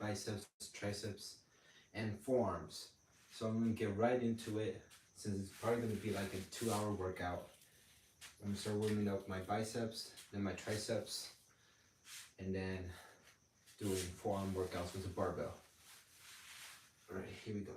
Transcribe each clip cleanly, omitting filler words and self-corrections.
biceps, triceps, and forearms. So I'm gonna get right into it since it's probably gonna be like a 2-hour workout. I'm gonna start warming up my biceps, then my triceps, and then doing forearm workouts with a barbell. All right, here we go.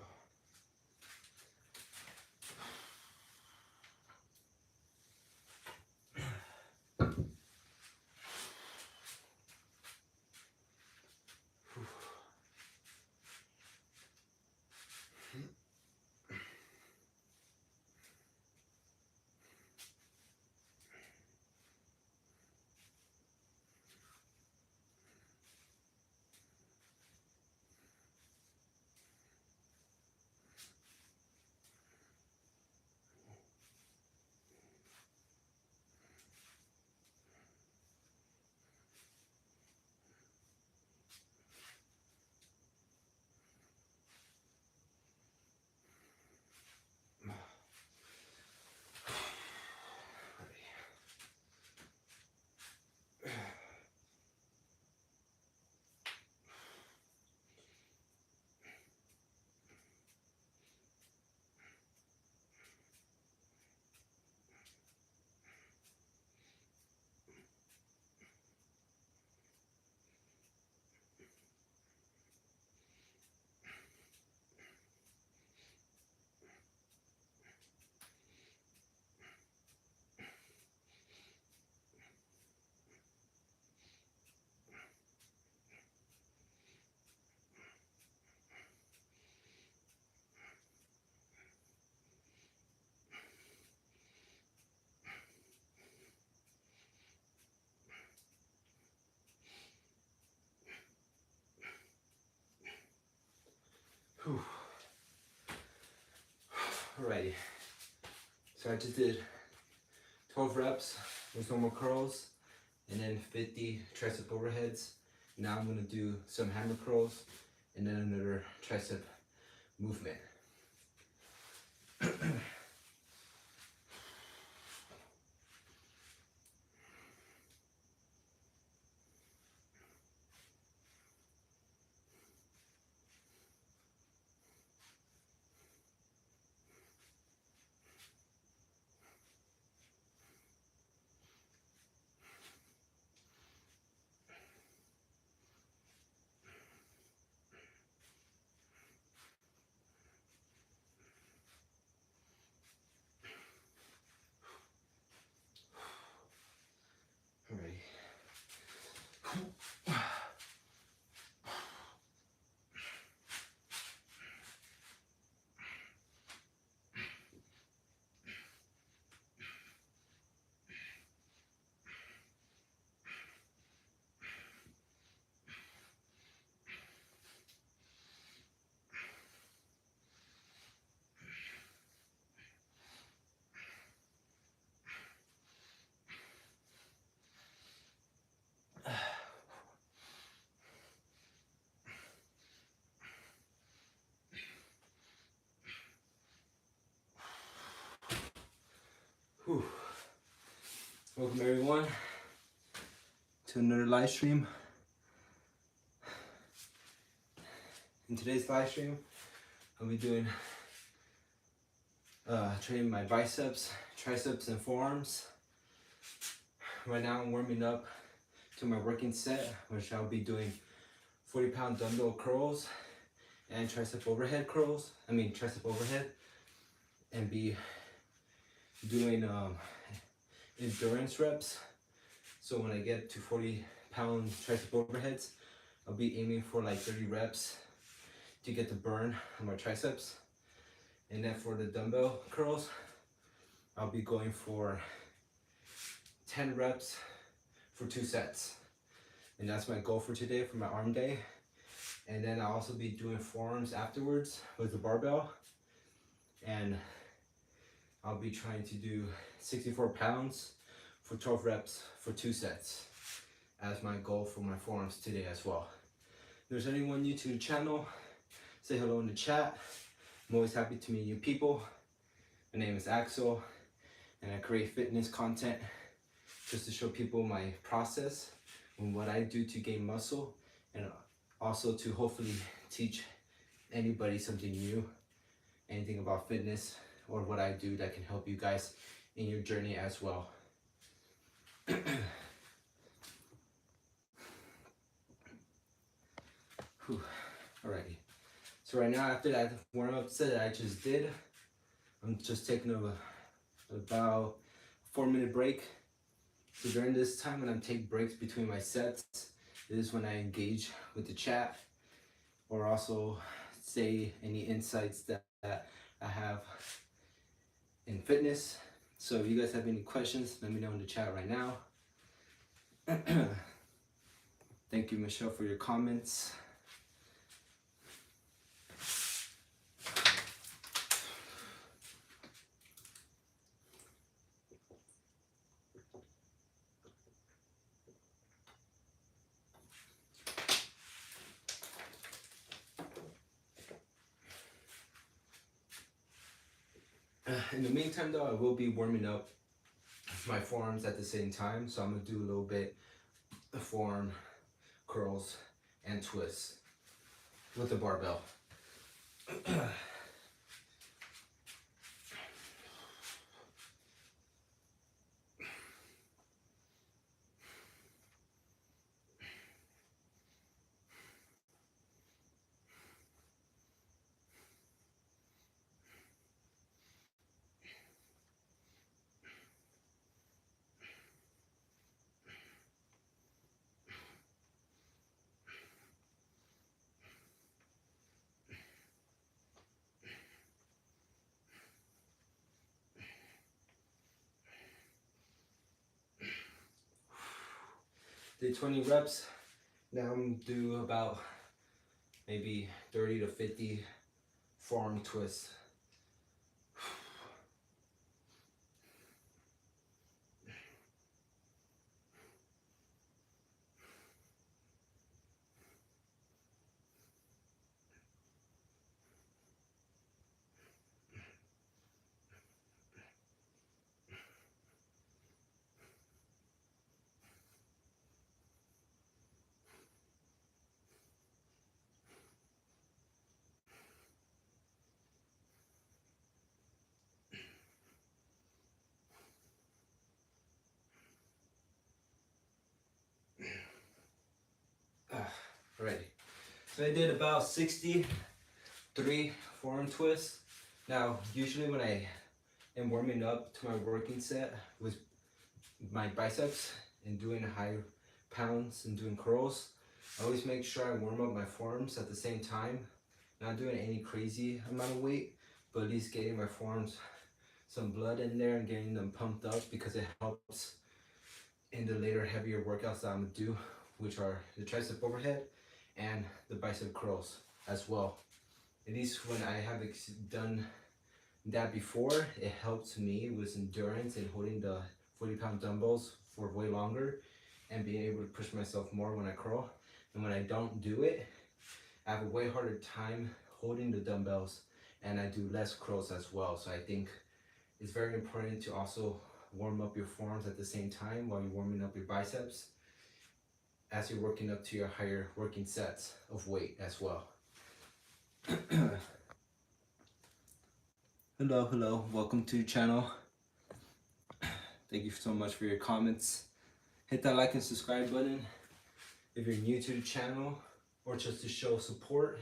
Whew. Alrighty, so I just did 12 reps with normal curls and then 50 tricep overheads. Now I'm gonna do some hammer curls and then another tricep movement. Alrighty. Whew. Welcome everyone to another live stream. In today's live stream, I'll be doing training my biceps, triceps, and forearms. Right now I'm warming up to my working set, which I'll be doing 40-pound dumbbell curls and tricep overhead, and be doing endurance reps. So when I get to 40-pound tricep overheads, I'll be aiming for like 30 reps to get the burn on my triceps. And then for the dumbbell curls, I'll be going for 10 reps for 2 sets. And that's my goal for today for my arm day. And then I'll also be doing forearms afterwards with the barbell. And I'll be trying to do 64 pounds for 12 reps for 2 sets as my goal for my forearms today as well. If there's anyone new to the channel, say hello in the chat. I'm always happy to meet new people. My name is Axel, and I create fitness content just to show people my process and what I do to gain muscle and Also to hopefully teach anybody something new, anything about fitness or what I do that can help you guys in your journey as well. Alrighty. So right now, after that warm-up set that I just did, I'm just taking about 4-minute break. So during this time, when I take breaks between my sets, this is when I engage with the chat or also say any insights that I have in fitness. So if you guys have any questions, let me know in the chat right now. Thank you, Michelle, for your comments. In the meantime though, I will be warming up my forearms at the same time. So I'm gonna do a little bit of forearm curls and twists with the barbell. Did 20 reps. Now I'm gonna do about maybe 30 to 50 forearm twists. Alrighty. So I did about 63 forearm twists. Now, usually when I am warming up to my working set with my biceps and doing high pounds and doing curls, I always make sure I warm up my forearms at the same time. Not doing any crazy amount of weight, but at least getting my forearms some blood in there and getting them pumped up, because it helps in the later heavier workouts that I'm gonna do, which are the tricep overhead and the bicep curls as well. At least when I have done that before, it helped me with endurance and holding the 40-pound dumbbells for way longer and being able to push myself more when I curl. And when I don't do it, I have a way harder time holding the dumbbells and I do less curls as well. So I think it's very important to also warm up your forearms at the same time while you're warming up your biceps as you're working up to your higher working sets of weight as well. Hello, welcome to the channel. Thank you so much for your comments. Hit that like and subscribe button if you're new to the channel or just to show support.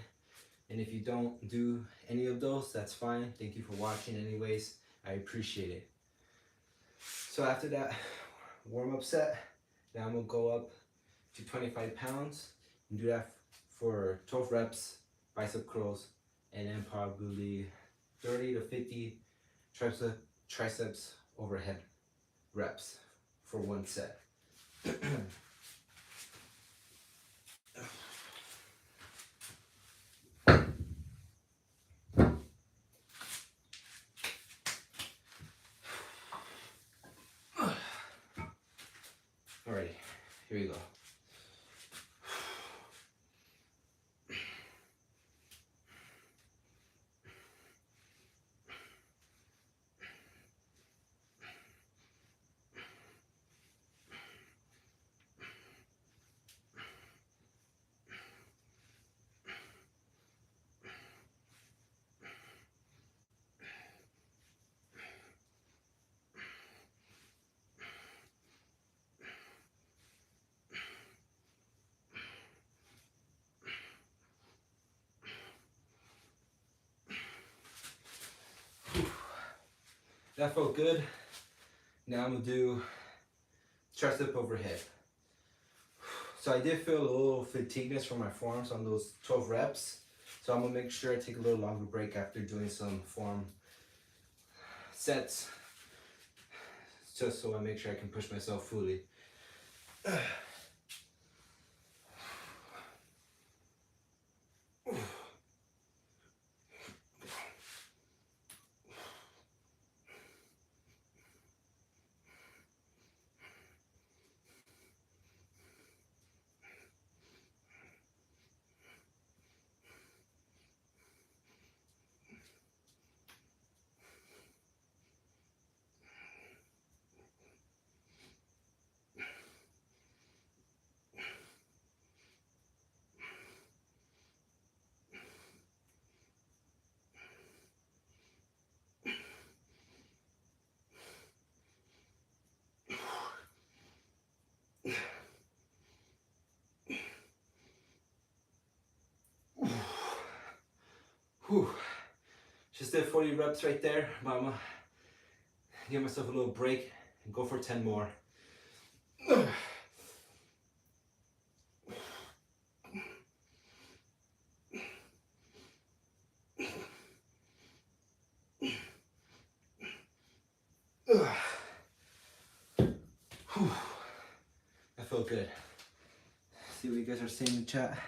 And if you don't do any of those, that's fine. Thank you for watching anyways. I appreciate it. So after that warm-up set, now I'm gonna go up to 25 pounds and do that for 12 reps, bicep curls, and then probably 30 to 50 triceps overhead reps for one set. Alrighty, here we go. That felt good. Now I'm gonna do tricep overhead. So I did feel a little fatigueness from my forearms on those 12 reps. So I'm gonna make sure I take a little longer break after doing some forearm sets, just so I make sure I can push myself fully. Whew. Just did 40 reps right there, but I'm gonna give myself a little break and go for 10 more. Whew. That felt good. See what you guys are saying in the chat.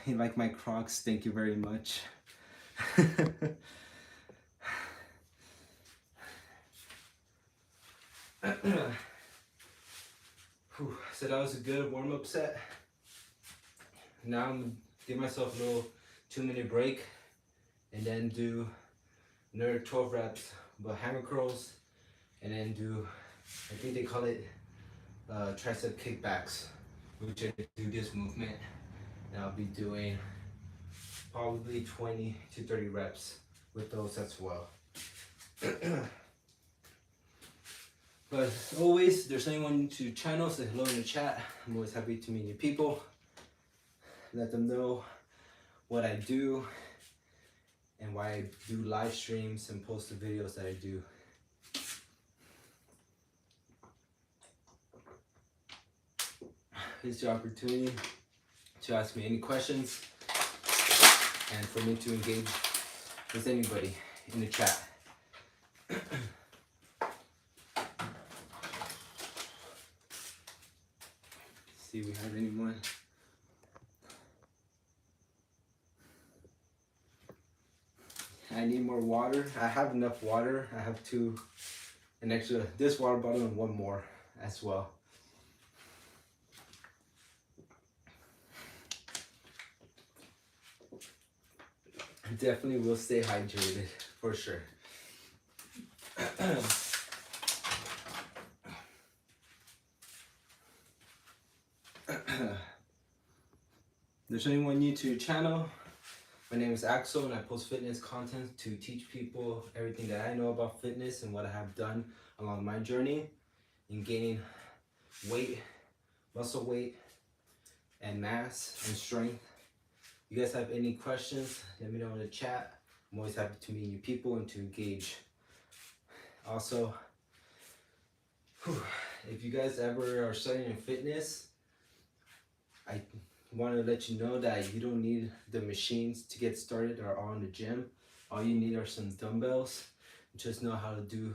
You like my Crocs? Thank you very much. So that was a good warm-up set. Now I'm gonna give myself a little 2-minute break and then do another 12 reps but hammer curls, and then do, I think they call it tricep kickbacks, which I do this movement, and I'll be doing probably 20 to 30 reps with those as well. But as always, if there's anyone new to the channel, say hello in the chat. I'm always happy to meet new people. Let them know what I do and why I do live streams and post the videos that I do. Here's your opportunity to ask me any questions and for me to engage with anybody in the chat. See if we have anyone. I need more water. I have enough water. I have an extra, this water bottle and one more as well. I definitely will stay hydrated for sure. There's anyone new to your channel, my name is Axel and I post fitness content to teach people everything that I know about fitness and what I have done along my journey in gaining weight, muscle weight, and mass and strength. If you guys have any questions, let me know in the chat. I'm always happy to meet new people and to engage. Also, if you guys ever are starting in fitness, I want to let you know that you don't need the machines to get started or all in the gym. All you need are some dumbbells. Just know how to do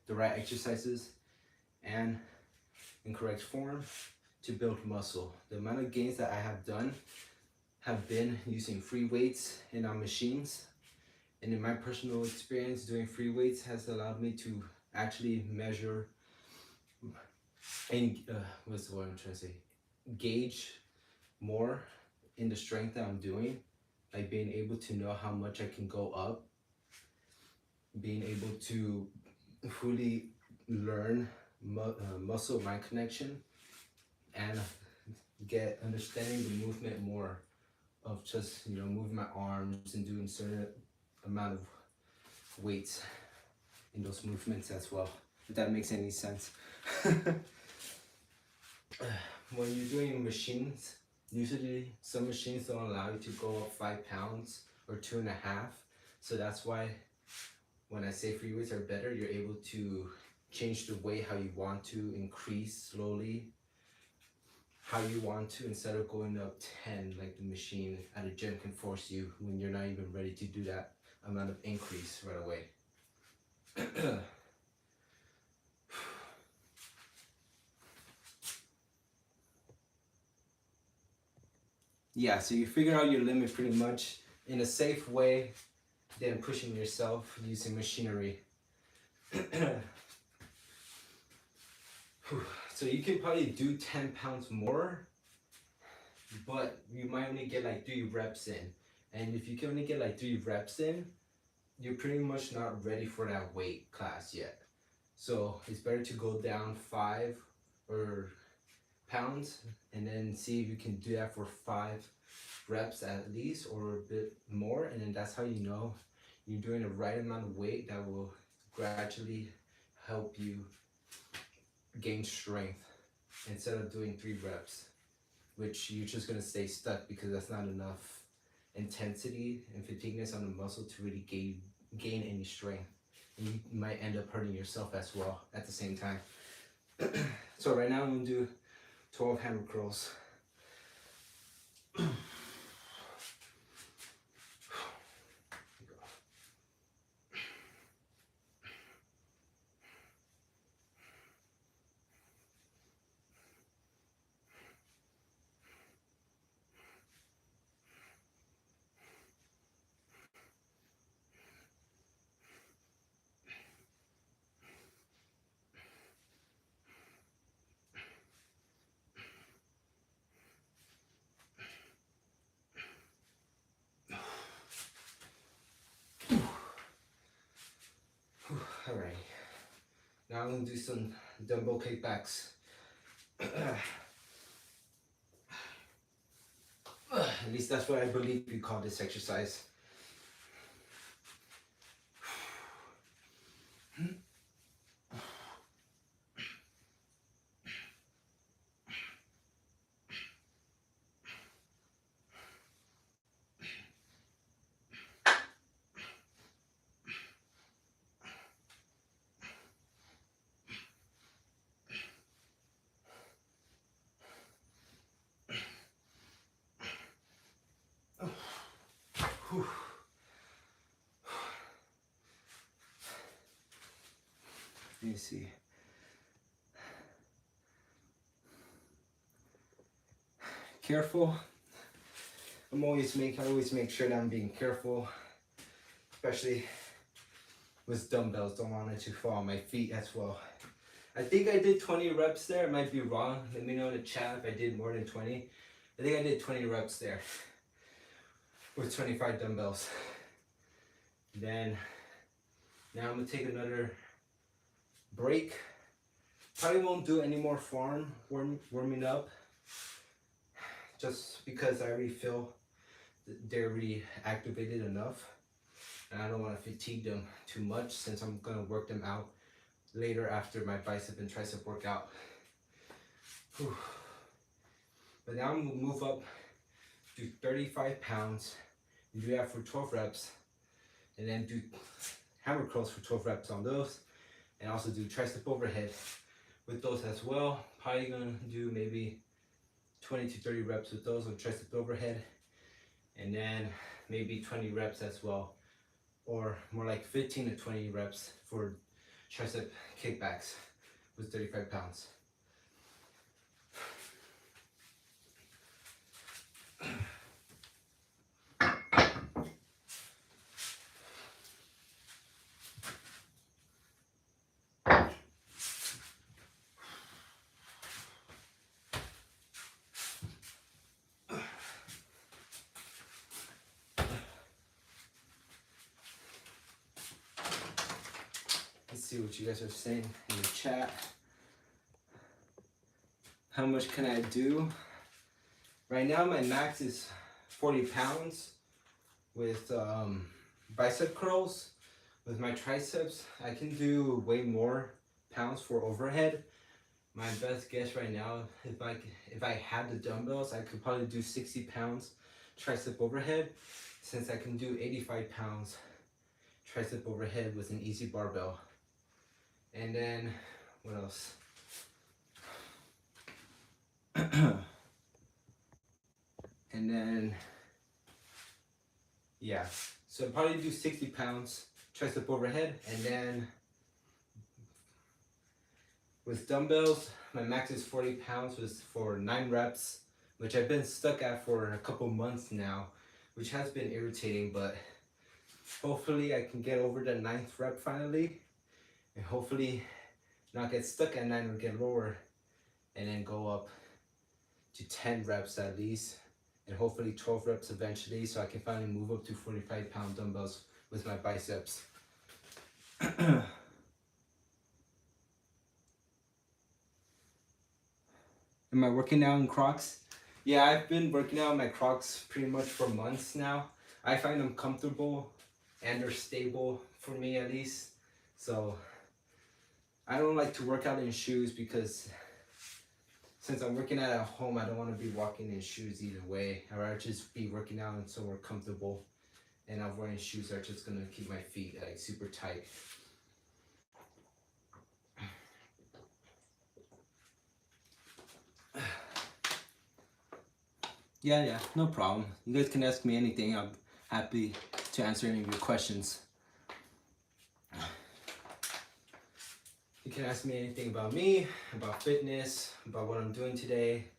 the right exercises and in correct form to build muscle. The amount of gains that I have done have been using free weights and on machines. And in my personal experience, doing free weights has allowed me to actually measure and what's the word I'm trying to say? Gauge more in the strength that I'm doing, like being able to know how much I can go up, being able to fully learn muscle mind connection and get understanding the movement more of just, you know, moving my arms and doing certain amount of weights in those movements as well, if that makes any sense. When you're doing machines, usually some machines don't allow you to go up 5 pounds or 2.5. So that's why when I say free weights are better, you're able to change the weight how you want to, increase slowly how you want to, instead of going up 10 like the machine at a gym can force you when you're not even ready to do that amount of increase right away. Yeah, so you figure out your limit pretty much in a safe way than pushing yourself using machinery. So you can probably do 10 pounds more, but you might only get like 3 reps in. And if you can only get like 3 reps in, you're pretty much not ready for that weight class yet. So it's better to go down 5 or pounds and then see if you can do that for 5 reps at least, or a bit more, and then that's how you know you're doing the right amount of weight that will gradually help you gain strength, instead of doing 3 reps, which you're just going to stay stuck because that's not enough intensity and fatigueness on the muscle to really gain any strength, and you might end up hurting yourself as well at the same time. So right now I'm going to do 12 hammer curls. Alright, now I'm going to do some dumbbell kickbacks. At least that's what I believe we call this exercise. Let me see. Careful. I always make sure that I'm being careful, especially with dumbbells. Don't want it to fall on my feet as well. I think I did 20 reps there. I might be wrong. Let me know in the chat if I did more than 20. I think I did 20 reps there with 25 dumbbells. Then now I'm gonna take another break. Probably won't do any more warming up, just because I already feel they're already activated enough, and I don't want to fatigue them too much since I'm gonna work them out later after my bicep and tricep workout. Whew. But now I'm gonna move up to 35 pounds, do that for 12 reps, and then do hammer curls for 12 reps on those, and also do tricep overhead with those as well. Probably gonna do maybe 20 to 30 reps with those on tricep overhead, and then maybe 20 reps as well, or more like 15 to 20 reps for tricep kickbacks with 35 pounds. Let's see what you guys are saying in the chat. How much can I do? Right now my max is 40 pounds with bicep curls. With my triceps, I can do way more pounds for overhead. My best guess right now, if I had the dumbbells, I could probably do 60 pounds tricep overhead, since I can do 85 pounds tricep overhead with an easy barbell. And then, what else? And then, yeah. So I'll probably do 60 pounds tricep overhead, and then with dumbbells, my max is 40 pounds was for 9 reps, which I've been stuck at for a couple months now, which has been irritating, but hopefully I can get over the 9th rep finally, and hopefully not get stuck at 9 or get lower, and then go up to 10 reps at least, and hopefully 12 reps eventually, so I can finally move up to 45-pound dumbbells with my biceps. Am I working out in Crocs? Yeah, I've been working out in my Crocs pretty much for months now. I find them comfortable and they're stable for me at least. So I don't like to work out in shoes because since I'm working out at home, I don't want to be walking in shoes either way. I'd rather just be working out in somewhere comfortable, and I'm wearing shoes that are just gonna keep my feet like super tight. Yeah, no problem. You guys can ask me anything. I'm happy to answer any of your questions. You can ask me anything about me, about fitness, about what I'm doing today,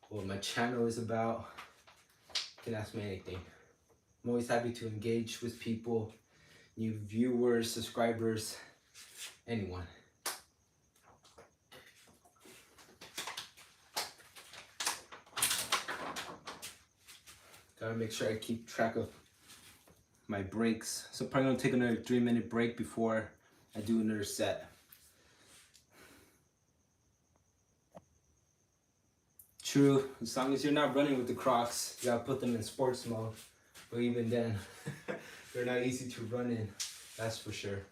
what my channel is about. You can ask me anything. I'm always happy to engage with people, new viewers, subscribers, anyone. Gotta make sure I keep track of my breaks. So probably gonna take another 3-minute break before I do another set. True, as long as you're not running with the Crocs, you gotta put them in sports mode. But even then, they're not easy to run in, that's for sure.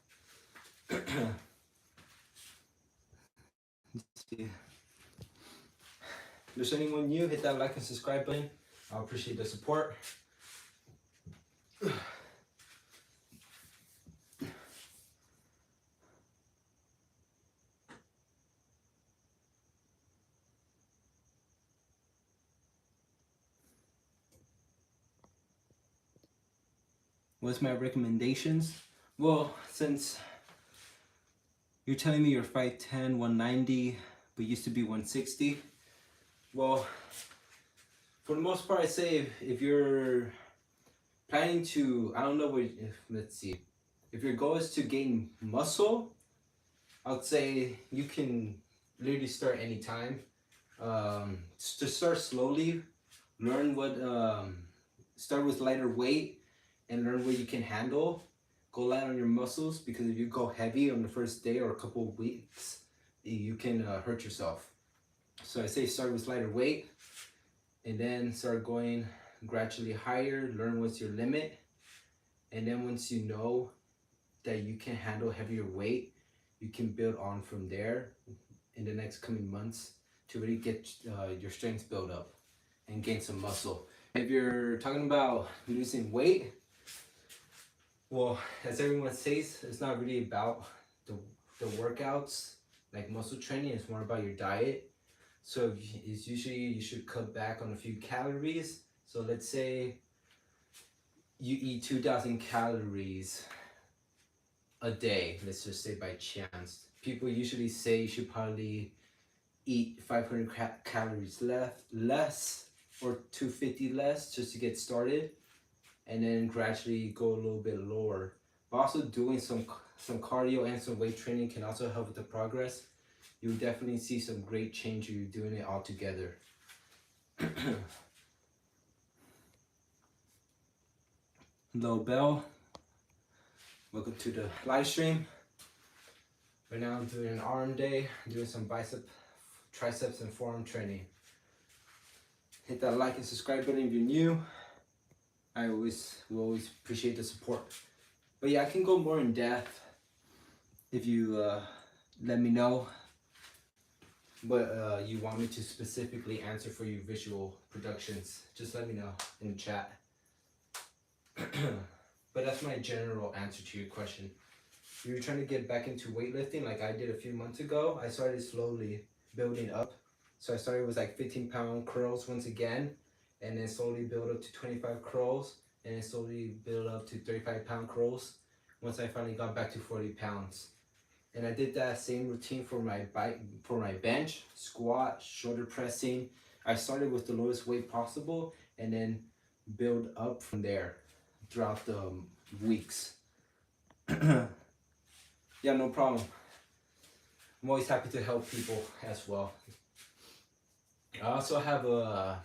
Let's see. If there's anyone new, hit that like and subscribe button. I appreciate the support. What's my recommendations? Well, since you're telling me you're 5'10", 190, but used to be 160, well, for the most part, I say if you're planning to, I don't know what, let's see, if your goal is to gain muscle, I would say you can literally start anytime. To start slowly, learn what, start with lighter weight and learn what you can handle. Go light on your muscles, because if you go heavy on the first day or a couple of weeks, you can hurt yourself. So I say start with lighter weight, and then start going gradually higher, learn what's your limit, and then once you know that you can handle heavier weight, you can build on from there in the next coming months to really get your strength built up and gain some muscle. If you're talking about losing weight, well, as everyone says, it's not really about the workouts, like muscle training. It's more about your diet. So it's usually you should cut back on a few calories. So let's say you eat 2,000 calories a day, let's just say by chance. People usually say you should probably eat 500 calories less or 250 less just to get started, and then gradually go a little bit lower. But also doing some cardio and some weight training can also help with the progress. You'll definitely see some great change if you're doing it all together. Hello, Bell. Welcome to the live stream. Right now I'm doing an arm day, doing some bicep, triceps, and forearm training. Hit that like and subscribe button if you're new. I will always appreciate the support. But yeah, I can go more in depth if you let me know what you want me to specifically answer for you visual productions. Just let me know in the chat. But that's my general answer to your question. If you're trying to get back into weightlifting like I did a few months ago, I started slowly building up. So I started with like 15-pound curls once again, and then slowly build up to 25 curls, and then slowly build up to 35-pound curls once I finally got back to 40 pounds. And I did that same routine for my bench, squat, shoulder pressing. I started with the lowest weight possible and then build up from there throughout the weeks. Yeah, no problem. I'm always happy to help people as well. I also have a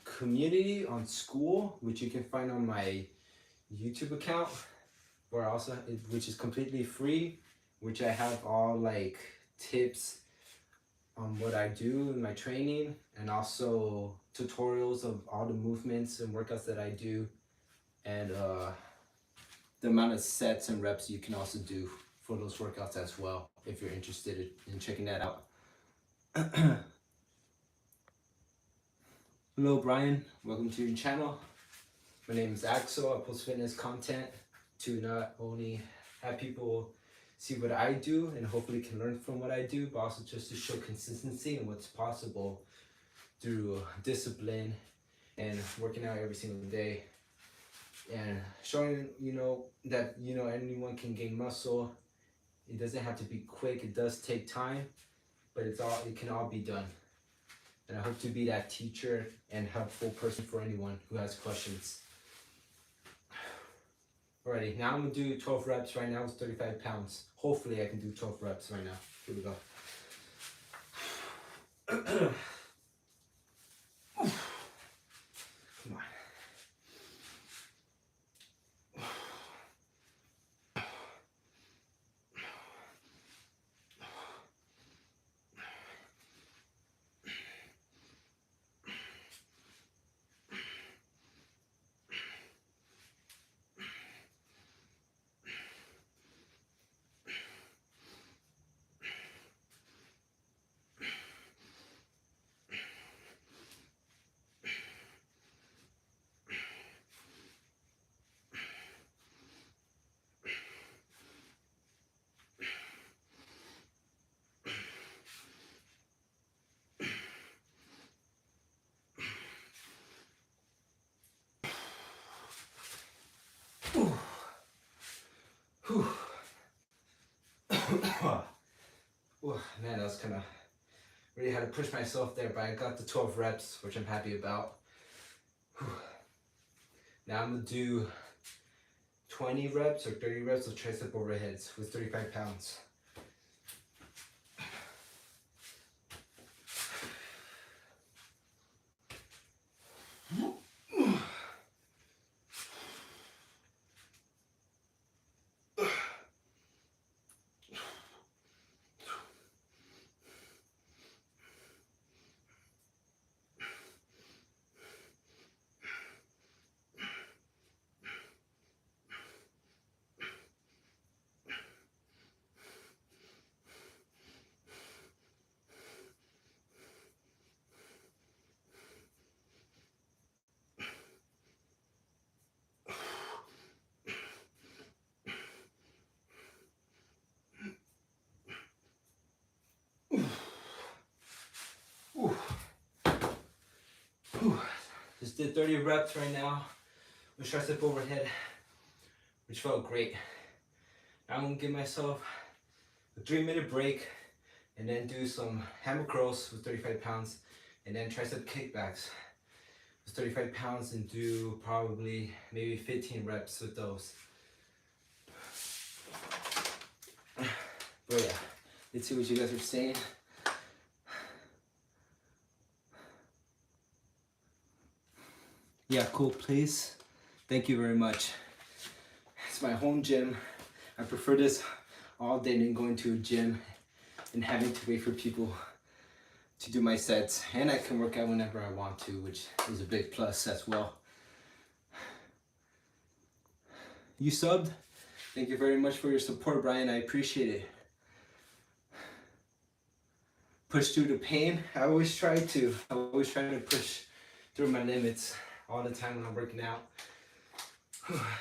community on Skool, which you can find on my YouTube account, which is completely free, which I have all like tips on what I do in my training, and also tutorials of all the movements and workouts that I do, and the amount of sets and reps you can also do for those workouts as well, if you're interested in checking that out. Hello Brian, welcome to your channel. My name is Axel. I post fitness content to not only have people see what I do and hopefully can learn from what I do, but also just to show consistency and what's possible through discipline and working out every single day, and showing that anyone can gain muscle. It doesn't have to be quick. It does take time, but it can all be done. And I hope to be that teacher and helpful person for anyone who has questions. Alrighty, now I'm gonna do 12 reps right now with 35 pounds. Hopefully I can do 12 reps right now. Here we go. Come on. Whew. Man, that was kind of, really had to push myself there, but I got the 12 reps, which I'm happy about. Whew. Now I'm gonna do 20 reps or 30 reps of tricep overheads with 35 pounds. Just did 30 reps right now with tricep overhead, which felt great. Now I'm gonna give myself a 3-minute break and then do some hammer curls with 35 pounds and then tricep kickbacks with 35 pounds and do probably maybe 15 reps with those. But yeah, let's see what you guys are saying. Yeah, cool, please. Thank you very much. It's my home gym. I prefer this all day than going to a gym and having to wait for people to do my sets. And I can work out whenever I want to, which is a big plus as well. You subbed? Thank you very much for your support, Brian. I appreciate it. Push through the pain. I always try to push through my limits all the time when I'm working out.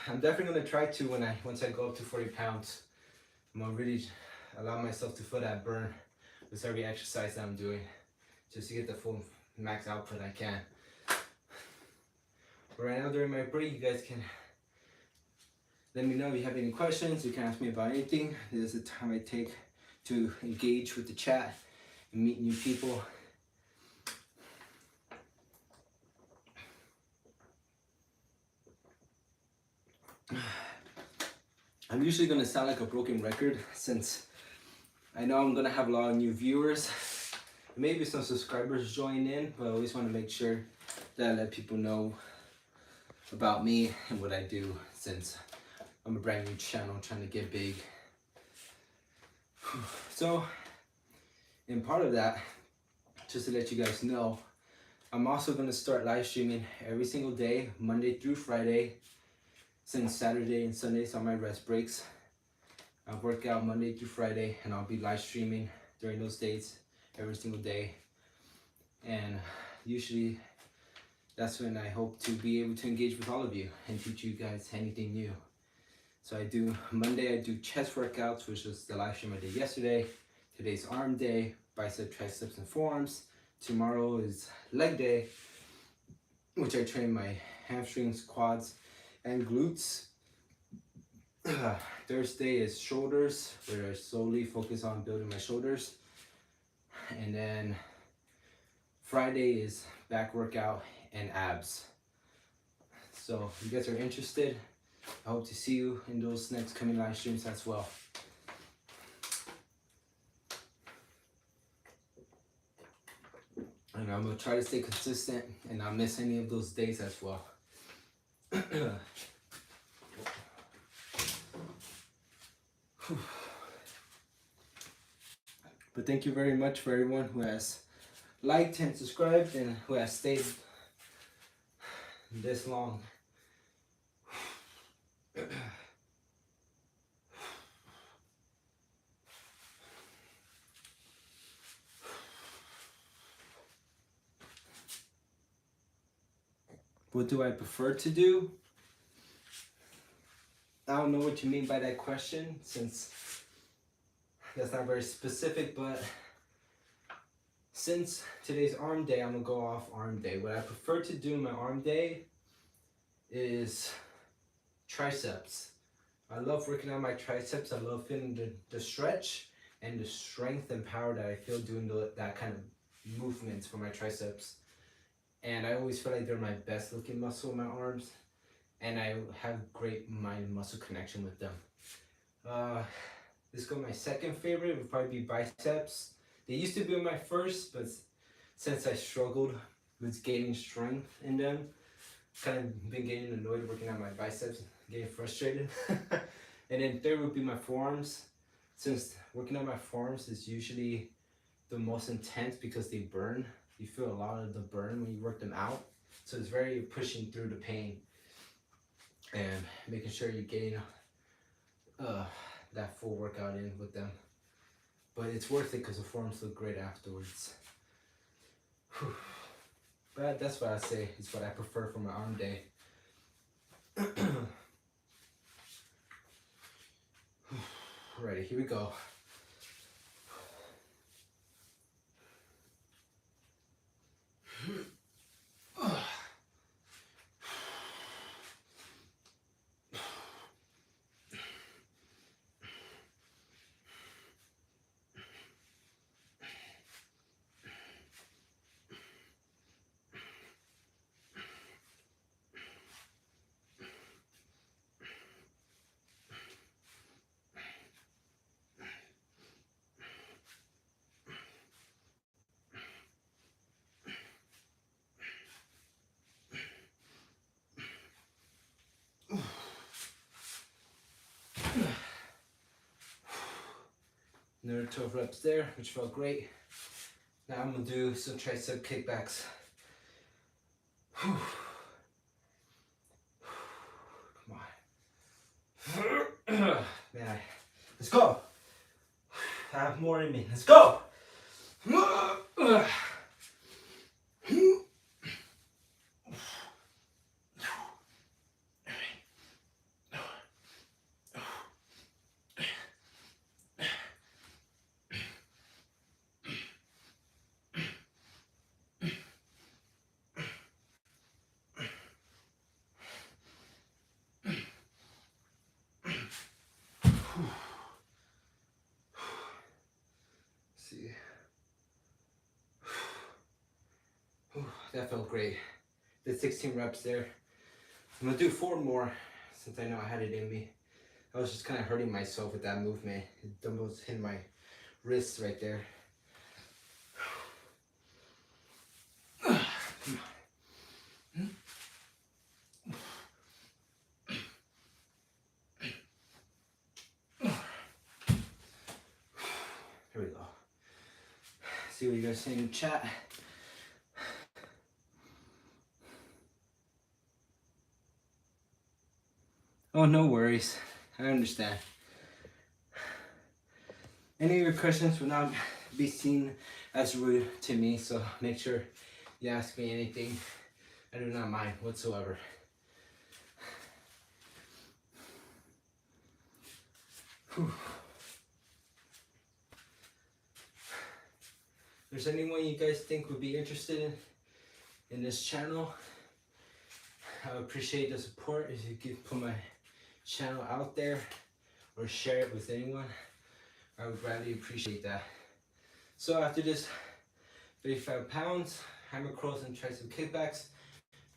I'm definitely gonna try to once I go up to 40 pounds. I'm gonna really allow myself to feel that burn with every exercise that I'm doing, just to get the full max output I can. But right now during my break, you guys can let me know if you have any questions. You can ask me about anything. This is the time I take to engage with the chat and meet new people. I'm usually gonna sound like a broken record since I know I'm gonna have a lot of new viewers, maybe some subscribers join in, but I always want to make sure that I let people know about me and what I do, since I'm a brand new channel trying to get big. So, in part of that, just to let you guys know, I'm also gonna start live streaming every single day, Monday through Friday, since Saturday and Sundays are my rest breaks. I work out Monday through Friday, and I'll be live streaming during those days every single day. And usually that's when I hope to be able to engage with all of you and teach you guys anything new. So Monday I do chest workouts, which was the live stream I did yesterday. Today's arm day, bicep, triceps, and forearms. Tomorrow is leg day, which I train my hamstrings, quads, and glutes. Thursday is shoulders, where I solely focus on building my shoulders. And then Friday is back workout and abs. So if you guys are interested, I hope to see you in those next coming live streams as well. And I'm gonna try to stay consistent and not miss any of those days as well. But thank you very much for everyone who has liked and subscribed and who has stayed this long. What do I prefer to do? I don't know what you mean by that question, since that's not very specific, but since today's arm day, I'm gonna go off arm day. What I prefer to do in my arm day is triceps. I love working on my triceps. I love feeling the stretch and the strength and power that I feel doing that kind of movements for my triceps. And I always feel like they're my best looking muscle in my arms, and I have great mind muscle connection with them. This go my second favorite would probably be biceps. They used to be my first, but since I struggled with gaining strength in them, kind of been getting annoyed working on my biceps, getting frustrated. And then third would be my forearms, since working on my forearms is usually the most intense because they burn. You feel a lot of the burn when you work them out, so it's very pushing through the pain and making sure you're getting that full workout in with them. But it's worth it because the forearms look great afterwards. Whew. But that's what I say. It's what I prefer for my arm day. Alrighty, here we go. Another 12 reps there, which felt great. Now I'm gonna do some tricep kickbacks. Whew. Come on. Man, let's go. I have more in me. Let's go. That felt great. Did 16 reps there. I'm gonna do 4 more since I know I had it in me. I was just kind of hurting myself with that movement. The dumbbells hit my wrists right there. Here we go. See what you guys say in the chat. Oh, no worries. I understand. Any of your questions will not be seen as rude to me, so make sure you ask me anything. I do not mind whatsoever. Whew. If there's anyone you guys think would be interested in this channel, I would appreciate the support if you could put my channel out there or share it with anyone. I would gladly appreciate that. So after this 35 pounds, hammer curls and tricep kickbacks,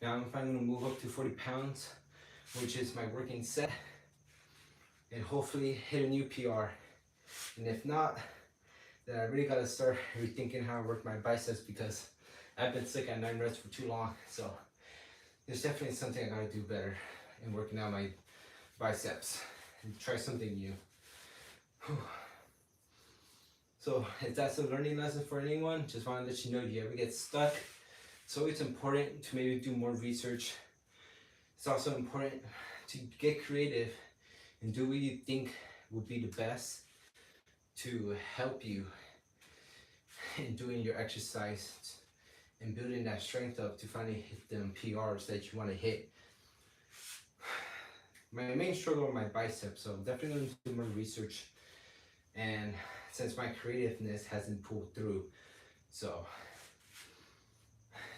now I'm finally gonna move up to 40 pounds, which is my working set, and hopefully hit a new PR. And if not, then I really gotta start rethinking how I work my biceps, because I've been sick at 9 reps for too long. So there's definitely something I gotta do better in working out my biceps and try something new. Whew. So if that's a learning lesson for anyone, just want to let you know, if you ever get stuck, it's always important to maybe do more research. It's also important to get creative and do what you think will be the best to help you in doing your exercise and building that strength up to finally hit them PRs that you want to hit. My main struggle with my biceps, so I'm definitely going to do more research, and since my creativeness hasn't pulled through, so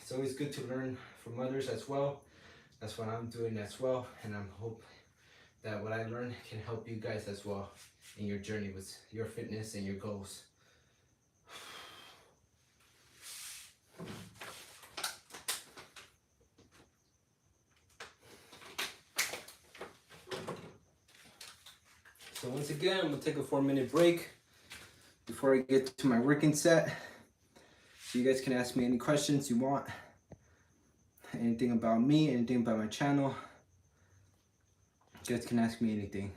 it's always good to learn from others as well. That's what I'm doing as well, and I hope that what I learned can help you guys as well in your journey with your fitness and your goals. So once again, I'm gonna take a 4-minute break before I get to my working set. So you guys can ask me any questions you want. Anything about me, anything about my channel. You guys can ask me anything.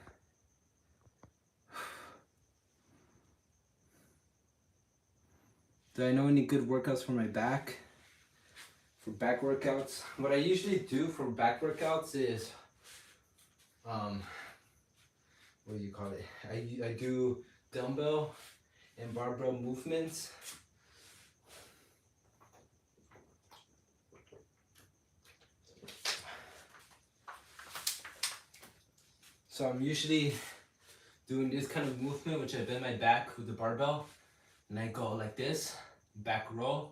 Do I know any good workouts for my back? For back workouts, what I usually do for back workouts is, what do you call it? I do dumbbell and barbell movements. So I'm usually doing this kind of movement, which I bend my back with the barbell, and I go like this, back row,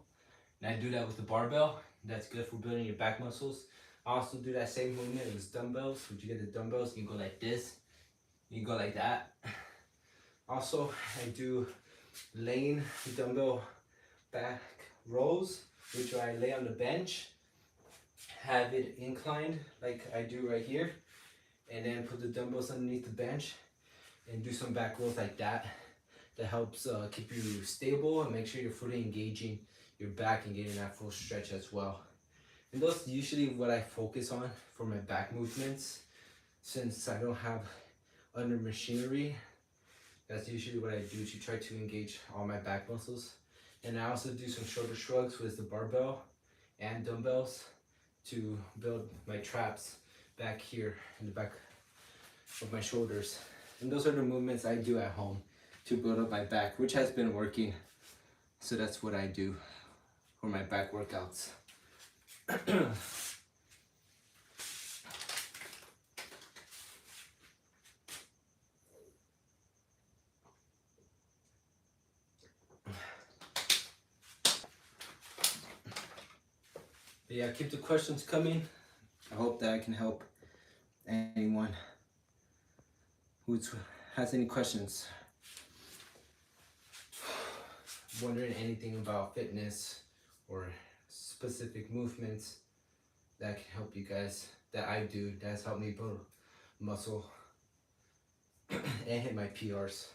and I do that with the barbell. That's good for building your back muscles. I also do that same movement with dumbbells. When you get the dumbbells, you can go like this, you can go like that. Also, I do laying dumbbell back rows, which I lay on the bench, have it inclined like I do right here, and then put the dumbbells underneath the bench and do some back rolls like that. That helps keep you stable and make sure you're fully engaging your back and getting that full stretch as well. And those usually what I focus on for my back movements, since I don't have under machinery. That's usually what I do to try to engage all my back muscles. And I also do some shoulder shrugs with the barbell and dumbbells to build my traps back here in the back of my shoulders. And those are the movements I do at home to build up my back, which has been working. So that's what I do for my back workouts. But yeah, keep the questions coming. I hope that I can help anyone who has any questions, wondering anything about fitness or specific movements that can help you guys, that I do, that's helped me build muscle and hit my PRs.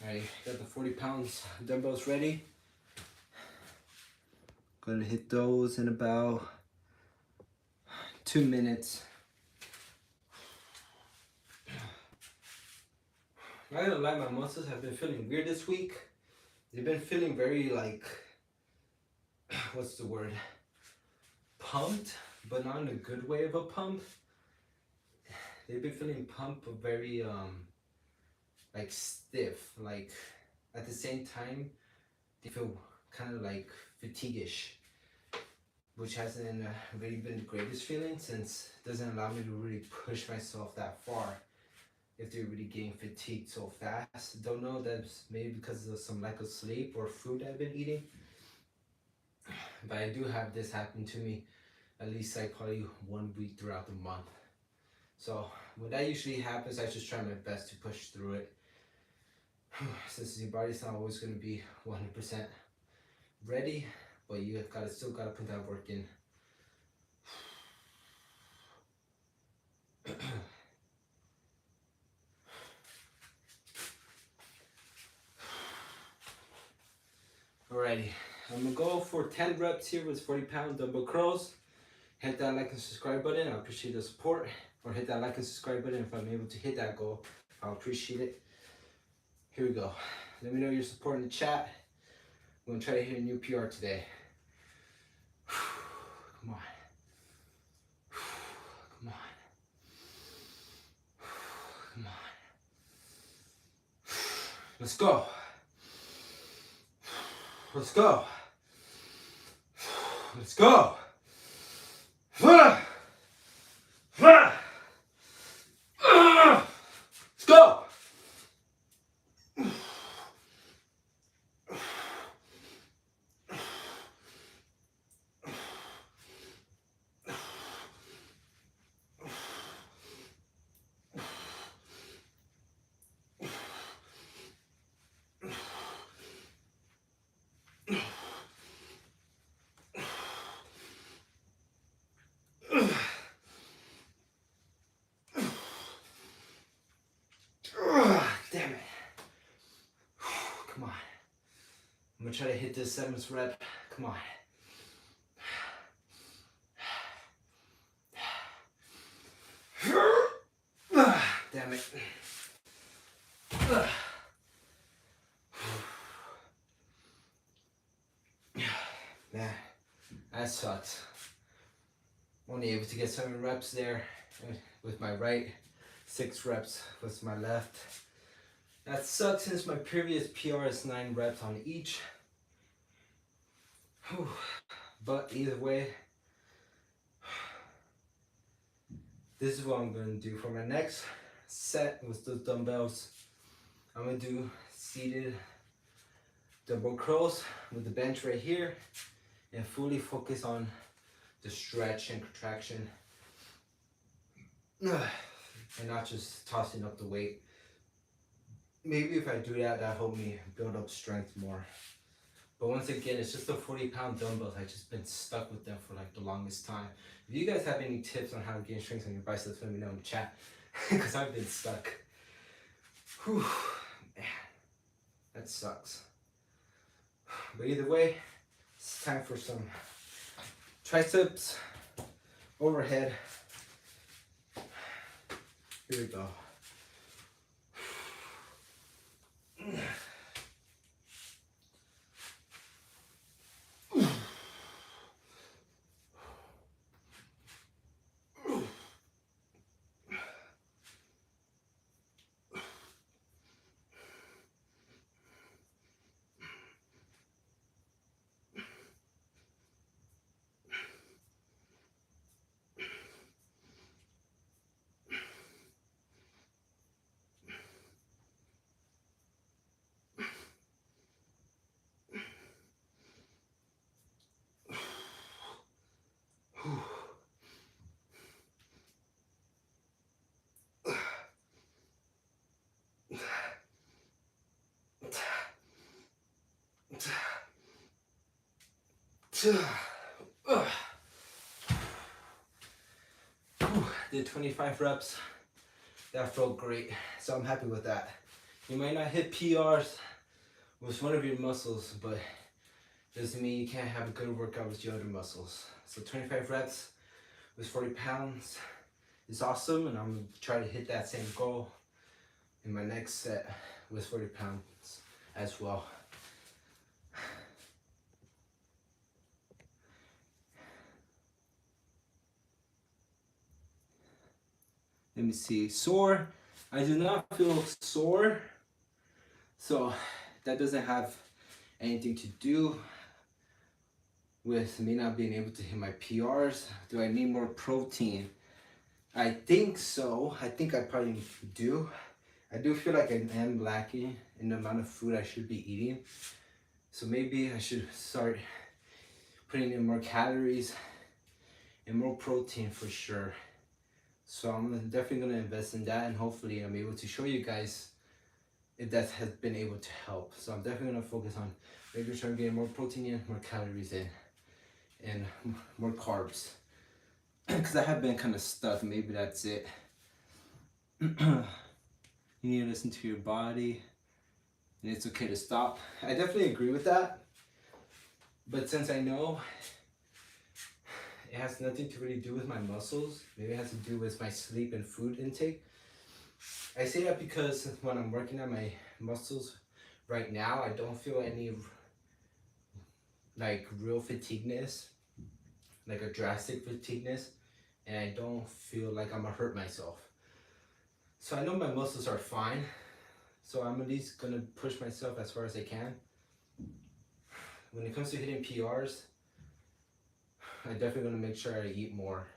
Alright, got the 40 pounds dumbbells ready. Gonna hit those in about 2 minutes. Not gonna lie, my muscles have been feeling weird this week. They've been feeling very like, what's the word? Pumped, but not in a good way of a pump. They've been feeling pumped, but very like stiff. Like at the same time, they feel kind of like fatigue-ish, which hasn't really been the greatest feeling, since it doesn't allow me to really push myself that far if they're really getting fatigued so fast. Don't know, that's maybe because of some lack of sleep or food I've been eating, but I do have this happen to me at least like probably 1 week throughout the month. So when that usually happens, I just try my best to push through it, since your body's not always going to be 100% ready, but you still gotta put that work in. Alrighty, I'm gonna go for 10 reps here with 40-pound dumbbell curls. Hit that like and subscribe button, I appreciate the support. Or hit that like and subscribe button if I'm able to hit that goal, I'll appreciate it. Here we go. Let me know your support in the chat. I'm gonna try to hit a new PR today. Come on. Come on. Come on. Let's go. Let's go. Let's go. Let's go. Damn it. Come on. I'm gonna try to hit this 7th rep. Come on. Damn it. Man, that sucked. Only able to get 7 reps there with my right, 6 reps with my left. That sucks since my previous PR is 9 reps on each. Whew. But either way, this is what I'm going to do for my next set with those dumbbells. I'm going to do seated dumbbell curls with the bench right here and fully focus on the stretch and contraction and not just tossing up the weight. Maybe if I do that, that'll help me build up strength more. But once again, it's just the 40-pound dumbbells. I've just been stuck with them for like the longest time. If you guys have any tips on how to gain strength on your biceps, let me know in the chat, because I've been stuck. Whew, man, that sucks. But either way, it's time for some triceps overhead. Here we go. Did 25 reps. That felt great, so I'm happy with that. You might not hit PRs with one of your muscles, but doesn't mean you can't have a good workout with your other muscles. So 25 reps with 40 pounds is awesome, and I'm gonna try to hit that same goal in my next set with 40 pounds as well. Let me see, sore. I do not feel sore, so that doesn't have anything to do with me not being able to hit my PRs. Do I need more protein? I think so. I think I probably do. I do feel like I am lacking in the amount of food I should be eating. So maybe I should start putting in more calories and more protein for sure. So I'm definitely gonna invest in that, and hopefully I'm able to show you guys if that has been able to help. So I'm definitely gonna focus on making sure I'm getting more protein in, more calories in, and more carbs. Because I have been kind of stuck. Maybe that's it. You need to listen to your body, and it's okay to stop. I definitely agree with that. But since I know it has nothing to really do with my muscles, maybe it has to do with my sleep and food intake. I say that because when I'm working on my muscles right now, I don't feel any like real fatigueness, like a drastic fatigueness, and I don't feel like I'm gonna hurt myself. So I know my muscles are fine, so I'm at least gonna push myself as far as I can. When it comes to hitting PRs, I definitely gonna make sure I eat more,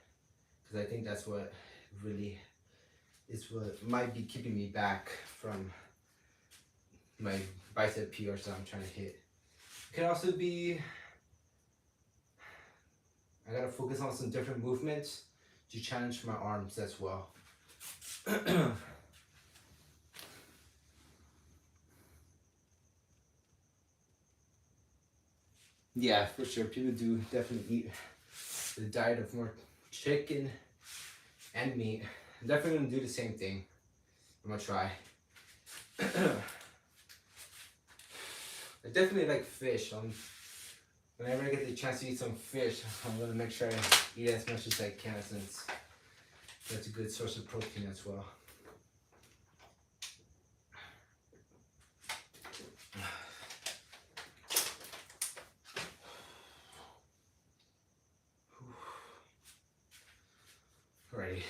because I think that's what really is what might be keeping me back from my bicep PRs that I'm trying to hit. It can also be, I gotta focus on some different movements to challenge my arms as well. Yeah, for sure. People do definitely eat the diet of more chicken and meat. I'm definitely gonna do the same thing. I'm gonna try. I definitely like fish. Whenever I get the chance to eat some fish, I'm gonna make sure I eat as much as I can, since that's a good source of protein as well. Alrighty,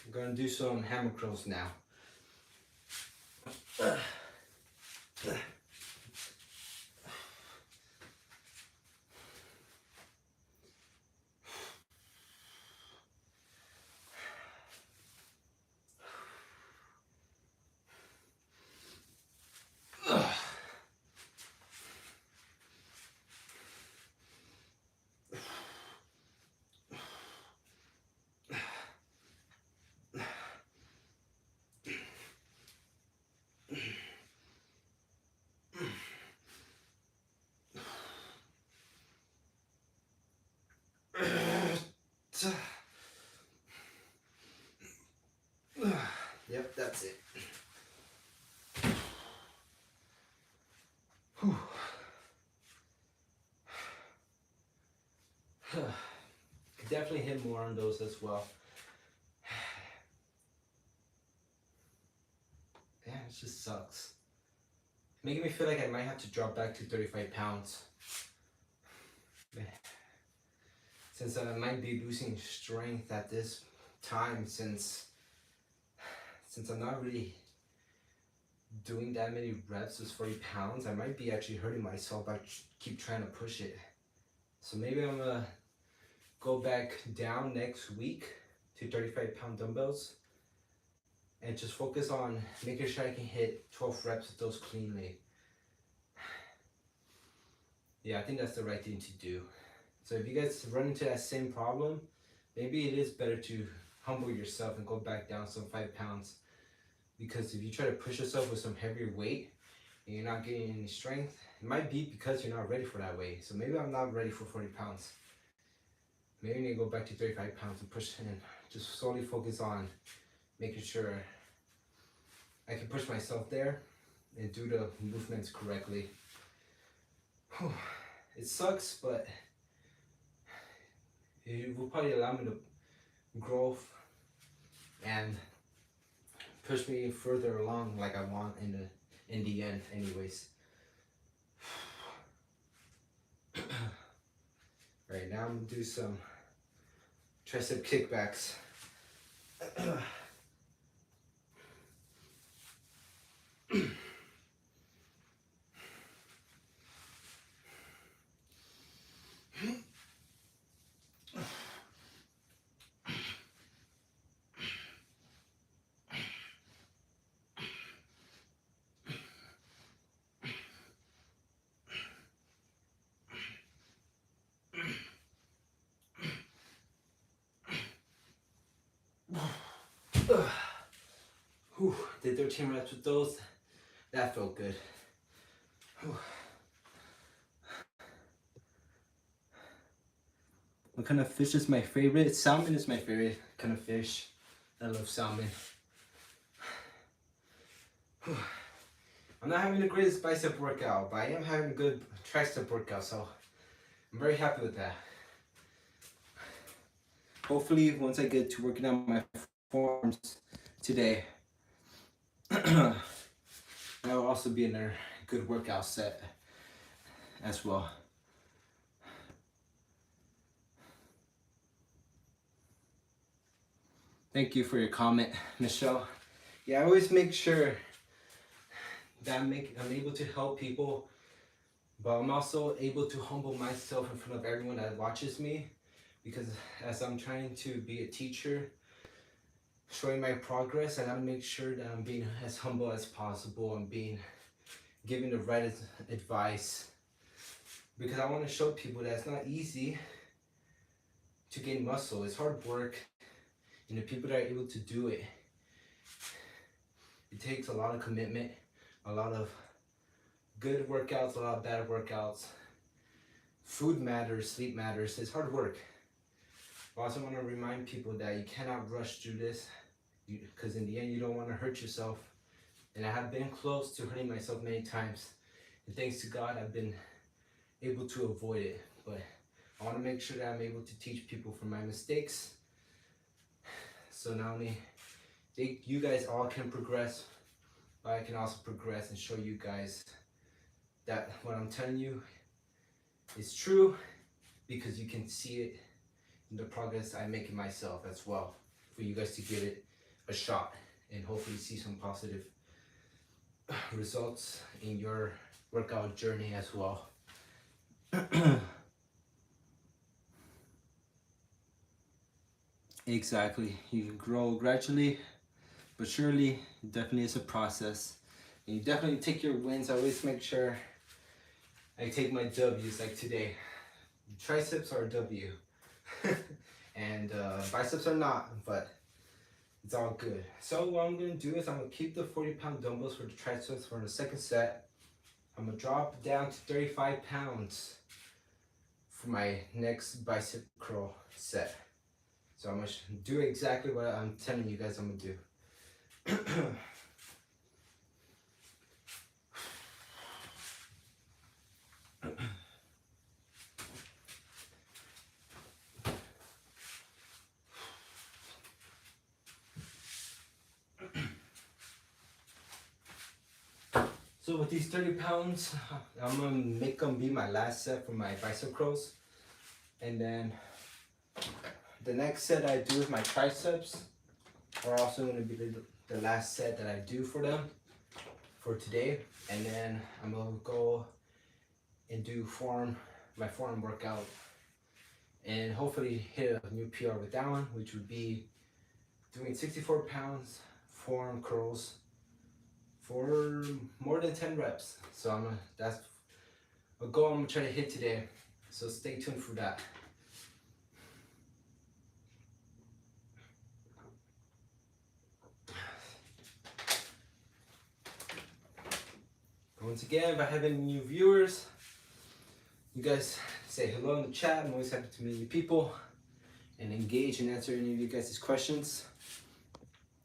I'm gonna do some hammer curls now. Yep, that's it. Whew. Could definitely hit more on those as well. Yeah, it just sucks. Making me feel like I might have to drop back to 35 pounds. Since I might be losing strength at this time, since I'm not really doing that many reps with 40 pounds, I might be actually hurting myself by keep trying to push it. So maybe I'm gonna go back down next week to 35-pound dumbbells and just focus on making sure I can hit 12 reps with those cleanly. Yeah, I think that's the right thing to do. So if you guys run into that same problem, maybe it is better to humble yourself and go back down some 5 pounds. Because if you try to push yourself with some heavier weight, and you're not getting any strength, it might be because you're not ready for that weight. So maybe I'm not ready for 40 pounds. Maybe I need to go back to 35 pounds and push in. Just solely focus on making sure I can push myself there and do the movements correctly. Whew. It sucks, but it will probably allow me to grow and push me further along like I want in the end anyways. Right now I'm gonna do some tricep kickbacks. Whew, did 13 reps with those. That felt good. Whew. What kind of fish is my favorite? Salmon is my favorite kind of fish. I love salmon. Whew. I'm not having the greatest bicep workout, but I am having a good tricep workout, so I'm very happy with that. Hopefully, once I get to working on my forms today, that will also be another good workout set as well. Thank you for your comment, Michelle. Yeah, I always make sure that I'm able to help people, but I'm also able to humble myself in front of everyone that watches me, because as I'm trying to be a teacher, showing my progress, and I make sure that I'm being as humble as possible and giving the right advice, because I want to show people that it's not easy to gain muscle. It's hard work, and the people that are able to do it, it takes a lot of commitment, a lot of good workouts, a lot of bad workouts. Food matters, sleep matters. It's hard work. I also want to remind people that you cannot rush through this, because in the end you don't want to hurt yourself. And I have been close to hurting myself many times, and thanks to God I've been able to avoid it. But I want to make sure that I'm able to teach people from my mistakes, so not only you guys all can progress, but I can also progress and show you guys that what I'm telling you is true, because you can see it in the progress I make in myself as well, for you guys to give it a shot and hopefully see some positive results in your workout journey as well. Exactly. You can grow gradually, but surely. It definitely is a process. And you definitely take your wins. I always make sure I take my W's, like today. Triceps are a W. And biceps are not, but it's all good. So what I'm going to do is I'm going to keep the 40-pound dumbbells for the triceps for the second set. I'm going to drop down to 35 pounds for my next bicep curl set. So I'm going to do exactly what I'm telling you guys I'm going to do. So with these 30 pounds, I'm gonna make them be my last set for my bicep curls. And then the next set I do with my triceps are also gonna be the last set that I do for them for today. And then I'm gonna go and do my forearm workout, and hopefully hit a new PR with that one, which would be doing 64 pounds forearm curls for more than 10 reps. So that's a goal I'm gonna try to hit today. So stay tuned for that. Once again, if I have any new viewers, you guys say hello in the chat. I'm always happy to meet new people and engage and answer any of you guys' questions.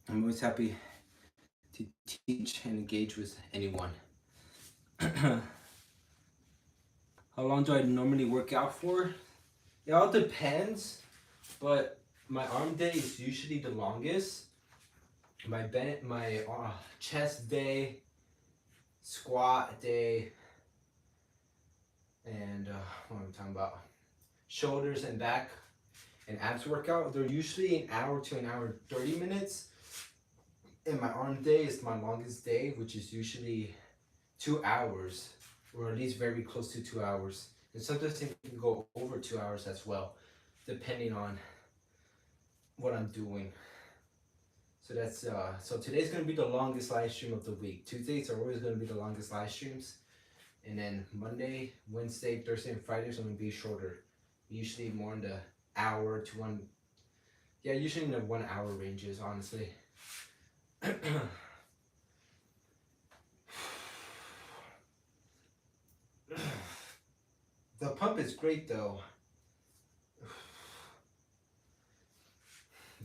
I'm always happy to teach and engage with anyone. How long do I normally work out for? It all depends, but my arm day is usually the longest. My chest day, squat day, and what am I talking about? Shoulders and back and abs workout. They're usually an hour to an hour and 30 minutes. And my arm day is my longest day, which is usually 2 hours, or at least very close to 2 hours. And sometimes it can go over 2 hours as well, depending on what I'm doing. So that's so today's gonna be the longest live stream of the week. Tuesdays are always gonna be the longest live streams, and then Monday, Wednesday, Thursday, and Fridays are gonna be shorter. Usually more in the hour to one. Yeah, usually in the 1 hour ranges, honestly. The pump is great though.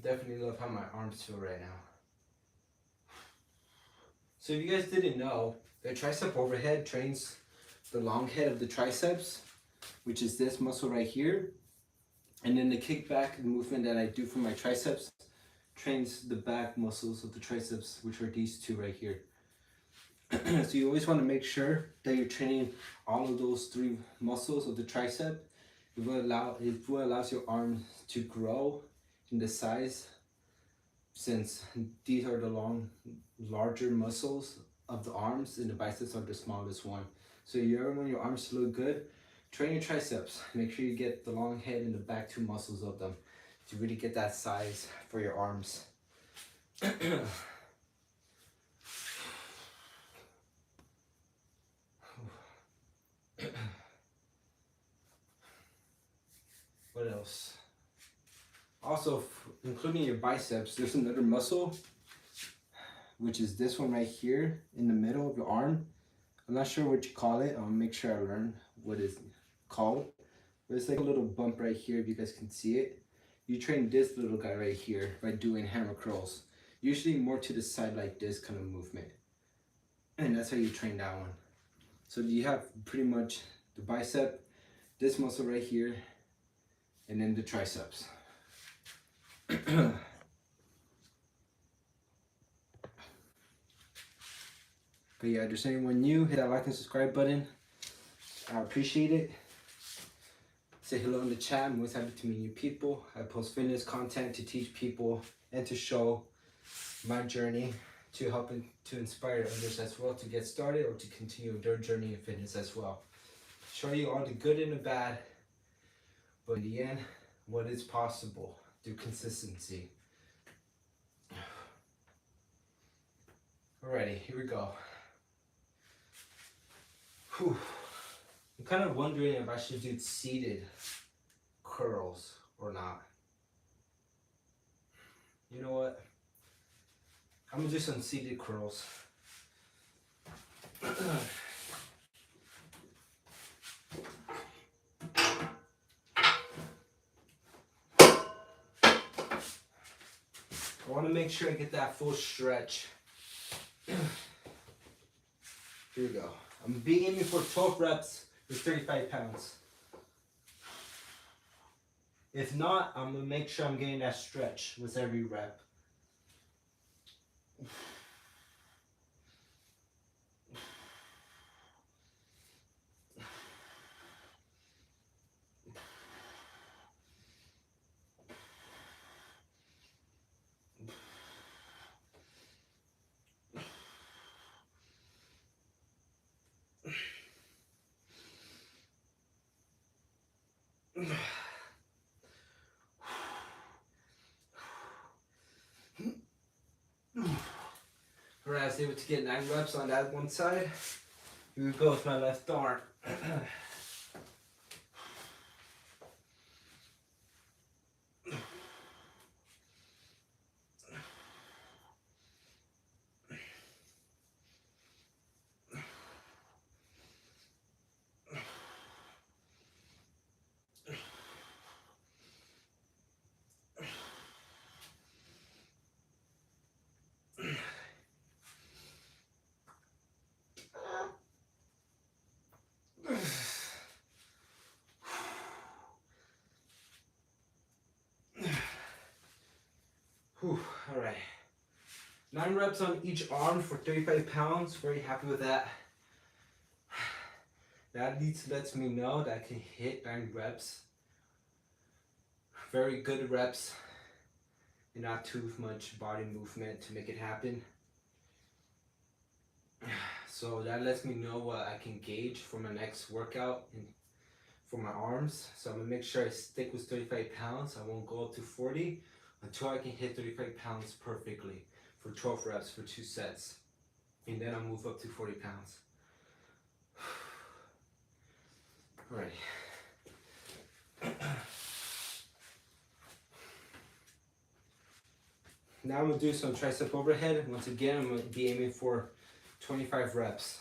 Definitely love how my arms feel right now. So if you guys didn't know, the tricep overhead trains the long head of the triceps, which is this muscle right here. And then the kickback movement that I do for my triceps trains the back muscles of the triceps, which are these two right here. So you always want to make sure that you're training all of those three muscles of the tricep. It will allow your arms to grow in the size, since these are the larger muscles of the arms and the biceps are the smallest one. So you ever want your arms to look good, train your triceps. Make sure you get the long head and the back two muscles of them to really get that size for your arms. What else? Also, including your biceps, there's another muscle, which is this one right here in the middle of your arm. I'm not sure what you call it. I'll make sure I learn what it's called. But it's like a little bump right here, if you guys can see it. You train this little guy right here by doing hammer curls. Usually more to the side like this kind of movement. And that's how you train that one. So you have pretty much the bicep, this muscle right here, and then the triceps. But yeah, if there's anyone new, hit that like and subscribe button. I appreciate it. Say hello in the chat. I'm always happy to meet new people. I post fitness content to teach people and to show my journey, to help and to inspire others as well to get started or to continue their journey in fitness as well. Show you all the good and the bad, but in the end, what is possible through consistency. Alrighty, here we go. Whew. I'm kind of wondering if I should do seated curls or not. You know what? I'm gonna do some seated curls. I want to make sure I get that full stretch. Here we go. I'm aiming for 12 reps with 35 pounds. If not, I'm gonna make sure I'm getting that stretch with every rep. Alright, I was able to get 9 reps on that one side. Here we go with my left arm. Whew, all right. 9 reps on each arm for 35 pounds. Very happy with that. That lets me know that I can hit 9 reps. Very good reps and not too much body movement to make it happen. So that lets me know what I can gauge for my next workout and for my arms. So I'm gonna make sure I stick with 35 pounds. I won't go up to 40 until I can hit 35 pounds perfectly for 12 reps for 2 sets. And then I'll move up to 40 pounds. All right. Now I'm gonna do some tricep overhead. Once again, I'm gonna be aiming for 25 reps.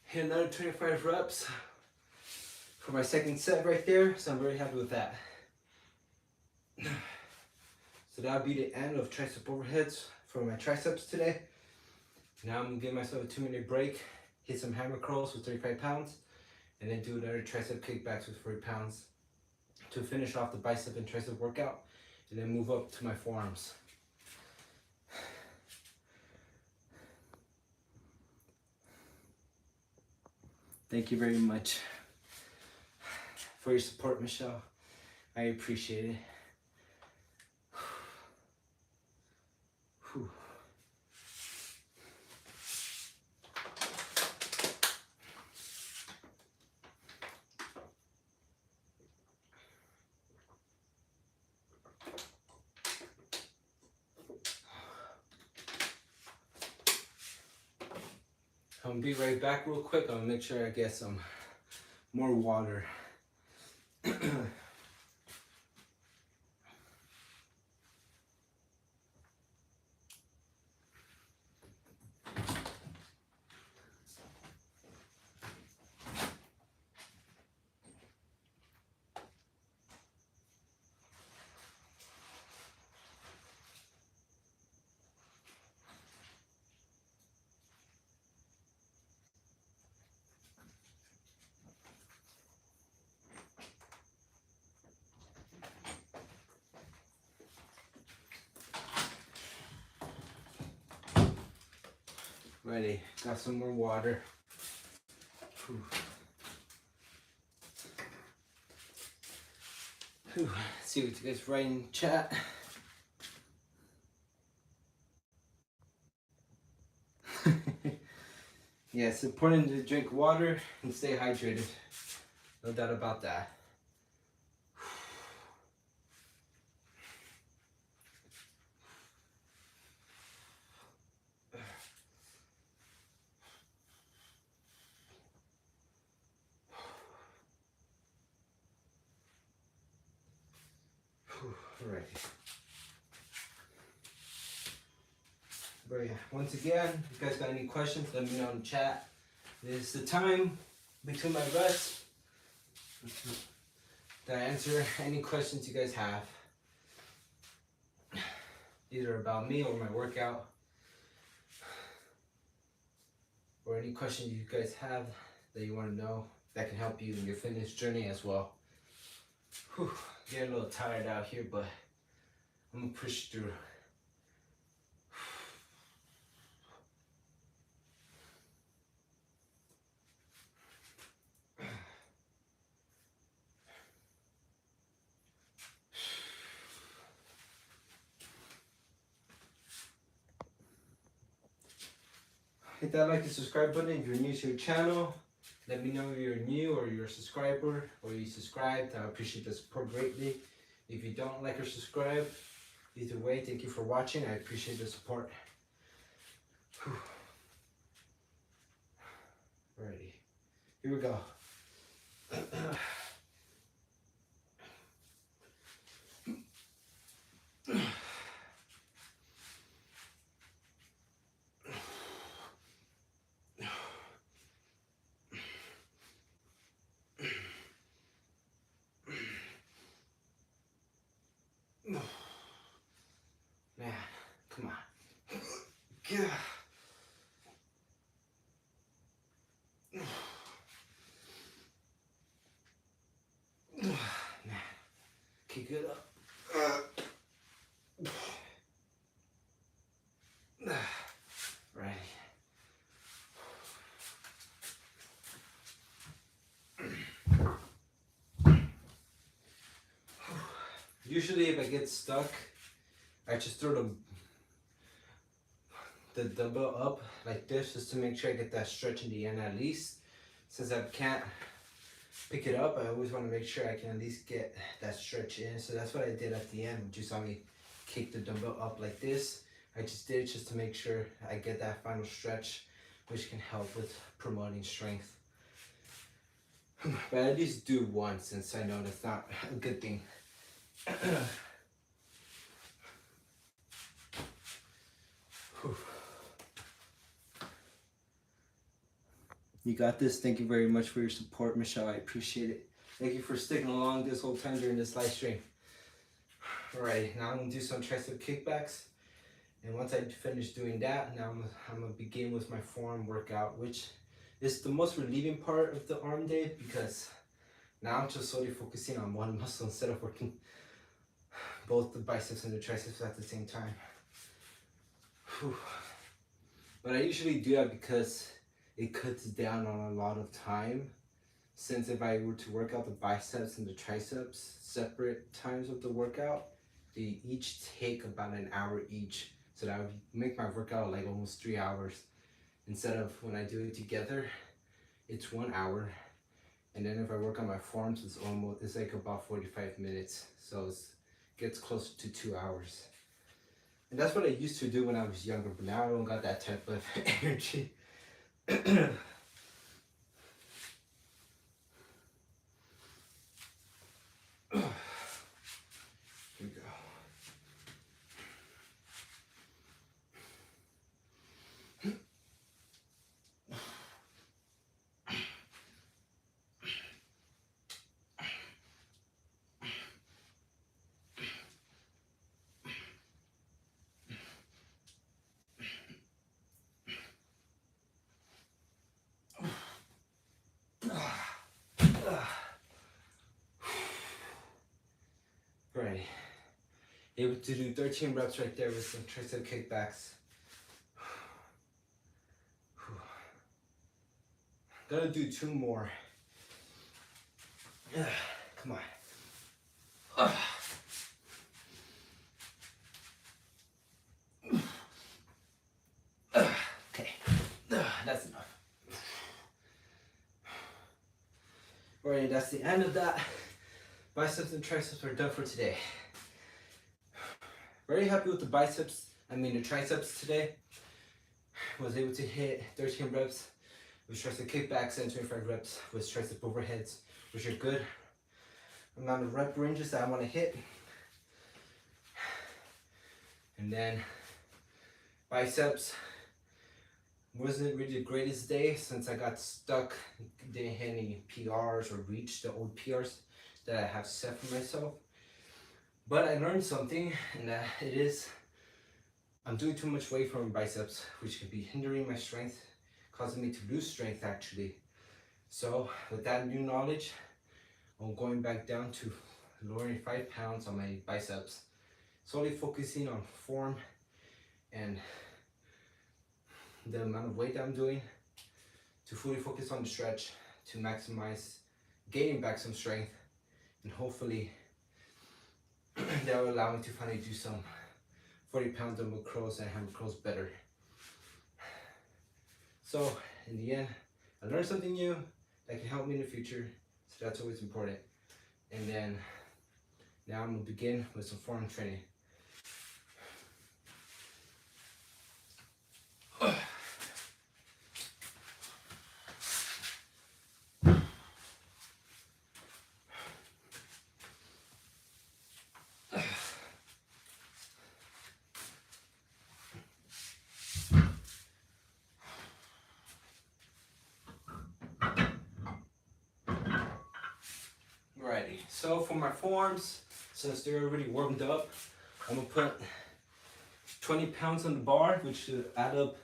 Hit another 25 reps for my second set right there, so I'm very happy with that. So that'll be the end of tricep overheads for my triceps today. Now I'm gonna give myself a 2-minute break, hit some hammer curls with 35 pounds, and then do another tricep kickbacks with 40 pounds to finish off the bicep and tricep workout, and then move up to my forearms. Thank you very much for your support, Michelle. I appreciate it. Whew. I'm gonna be right back real quick. I'm gonna make sure I get some more water. Ready, got some more water. Whew. Whew. See what you guys write in chat. Yeah, it's important to drink water and stay hydrated. No doubt about that. Alright. But yeah, once again, if you guys got any questions, let me know in the chat. This is the time between my rests to answer any questions you guys have, either about me or my workout, or any questions you guys have that you want to know that can help you in your fitness journey as well. Whew, getting a little tired out here, but I'm gonna push through. hit that like and subscribe button if you're new to your channel. Let me know if you're new or you're a subscriber or you subscribed. I appreciate the support greatly. If you don't like or subscribe, either way, thank you for watching. I appreciate the support. Whew. Alrighty, here we go. Man, come on. Yeah. Man, kick it up. Right. Usually if I get stuck, I just throw the dumbbell up like this just to make sure I get that stretch in the end at least. Since I can't pick it up, I always want to make sure I can at least get that stretch in. So that's what I did at the end. You saw me kick the dumbbell up like this. I just did it just to make sure I get that final stretch, which can help with promoting strength. But I at least do one since I know that's not a good thing. You got this. Thank you very much for your support, Michelle. I appreciate it. Thank you for sticking along this whole time during this live stream. Alright, now I'm going to do some tricep kickbacks. And once I finish doing that, now I'm going to begin with my forearm workout, which is the most relieving part of the arm day because now I'm just solely focusing on one muscle instead of working both the biceps and the triceps at the same time. Whew. But I usually do that because it cuts down on a lot of time. Since if I were to work out the biceps and the triceps separate times of the workout, they each take about an hour each. So that would make my workout like almost 3 hours. Instead of when I do it together, it's 1 hour. And then if I work on my forearms, it's like about 45 minutes. So it gets closer to 2 hours. And that's what I used to do when I was younger, but now I don't got that type of energy. Here we go. Right. Able to do 13 reps right there with some tricep kickbacks. Gotta do 2 more. Come on. Okay. That's enough. Alright, that's the end of that. Biceps and triceps are done for today. Very happy with the the triceps today. Was able to hit 13 reps with tricep kickbacks and 25 reps with tricep overheads, which are good amount of rep ranges that I want to hit. And then biceps wasn't really the greatest day since I got stuck, didn't hit any PRs or reach the old PRs that I have set for myself. But I learned something, and that it is I'm doing too much weight for my biceps, which could be hindering my strength, causing me to lose strength actually. So with that new knowledge, I'm going back down to lowering 5 pounds on my biceps, solely focusing on form and the amount of weight that I'm doing, to fully focus on the stretch, to maximize gaining back some strength, and hopefully that will allow me to finally do some 40-pound dumbbell curls and hammer curls better. So in the end, I learned something new that can help me in the future. So that's always important. And then now I'm gonna begin with some forearm training. Alrighty, so for my forearms, since they're already warmed up, I'm gonna put 20 pounds on the bar, which should add up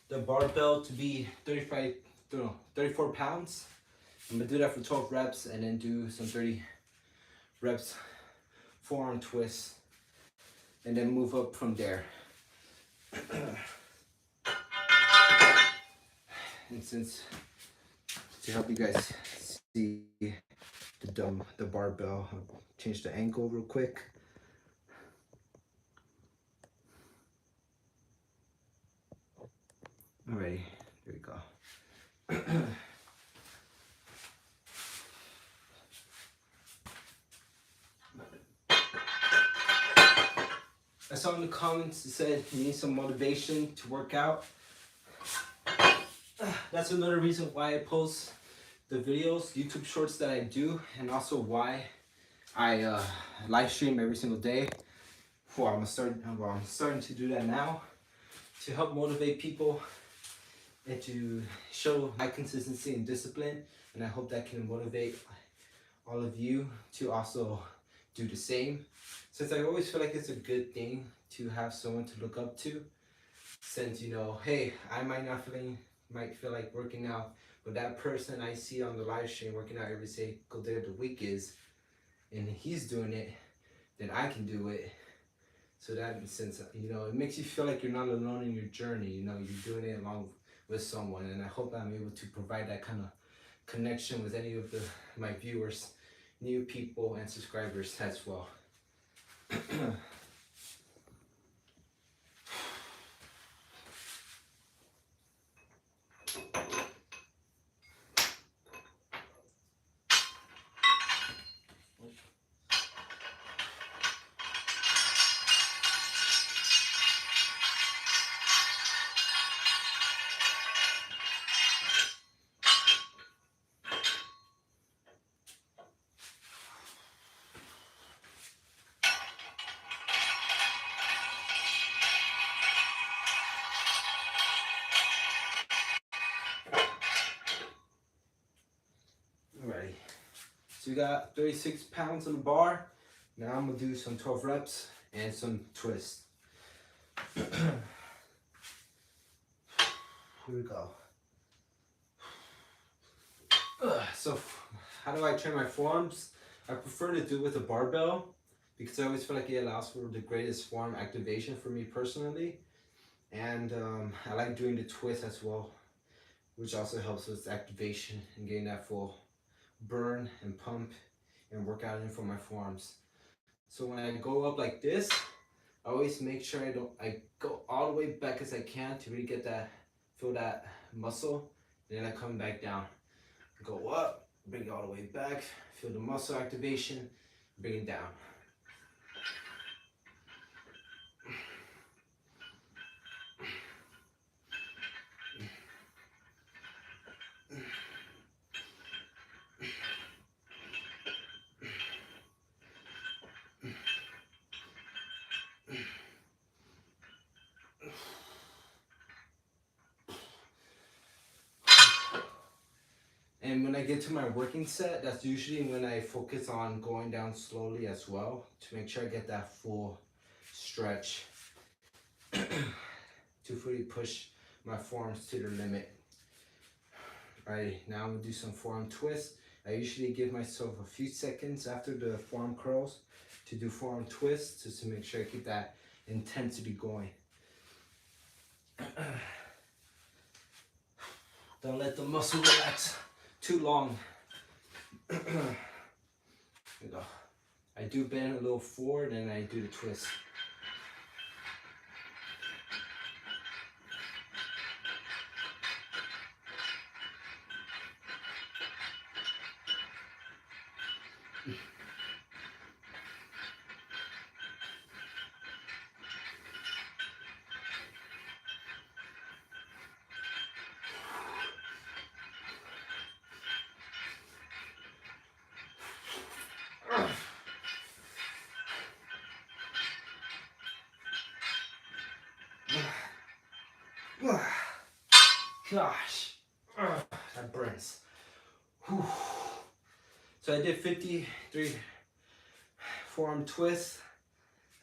the barbell to be 34 pounds. I'm gonna do that for 12 reps and then do some 30 reps forearm twists and then move up from there. And since, to help you guys see the barbell, I'll change the angle real quick. Alrighty, there we go. I saw in the comments it said you need some motivation to work out. That's another reason why I post the videos, YouTube shorts that I do, and also why I live stream every single day. Well, I'm starting to do that now to help motivate people and to show high consistency and discipline. And I hope that can motivate all of you to also do the same. Since I always feel like it's a good thing to have someone to look up to. Since, you know, hey, I might feel like working out, but that person I see on the live stream working out every single day of the week and he's doing it, then I can do it. So that, since, you know, it makes you feel like you're not alone in your journey, you know, you're doing it along with someone. And I hope I'm able to provide that kind of connection with any of my viewers, new people and subscribers as well. Alrighty, so we got 36 pounds on the bar. Now I'm gonna do some 12 reps and some twists. Here we go. So how do I train my forearms? I prefer to do it with a barbell because I always feel like it allows for the greatest forearm activation for me personally. And I like doing the twist as well, which also helps with activation and getting that full burn and pump and workout in for my forearms. So when I go up like this, I always make sure I go all the way back as I can to really feel that muscle. And then I come back down. Go up, bring it all the way back, feel the muscle activation, bring it down. And when I get to my working set, that's usually when I focus on going down slowly as well to make sure I get that full stretch to fully push my forearms to their limit. Alright, now I'm gonna do some forearm twists. I usually give myself a few seconds after the forearm curls to do forearm twists just to make sure I keep that intensity going. Don't let the muscle relax too long. There we go. I do bend a little forward and I do the twist. Gosh, that burns. Whew. So I did 53 forearm twists.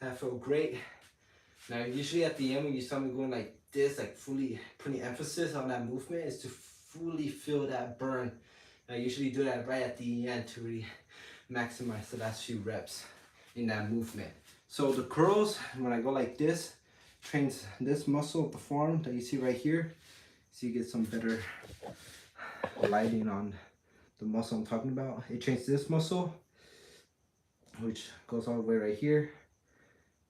That felt great. Now usually at the end when you saw me going like this, like fully putting emphasis on that movement, is to fully feel that burn. I usually do that right at the end to really maximize the last few reps in that movement. So the curls, when I go like this, trains this muscle of the forearm that you see right here. So you get some better lighting on the muscle I'm talking about. It trains this muscle, which goes all the way right here.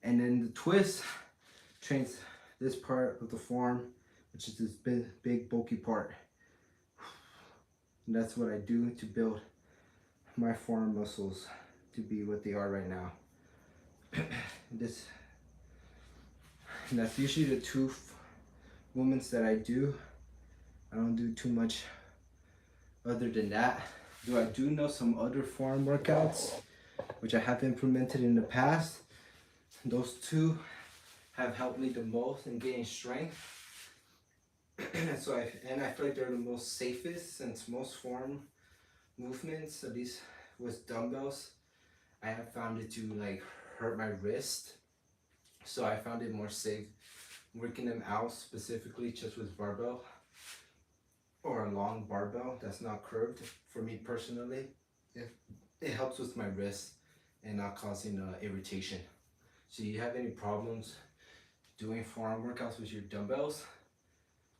And then the twist trains this part of the forearm, which is this big bulky part. And that's what I do to build my forearm muscles to be what they are right now. And that's usually the two movements that I do. I don't do too much other than that. Though I do know some other forearm workouts which I have implemented in the past. Those two have helped me the most in gaining strength. So I feel like they're the most safest, since most forearm movements, at least with dumbbells, I have found it to like hurt my wrist. So I found it more safe working them out specifically just with barbell or a long barbell that's not curved. For me personally, it helps with my wrist and not causing irritation. So you have any problems doing forearm workouts with your dumbbells,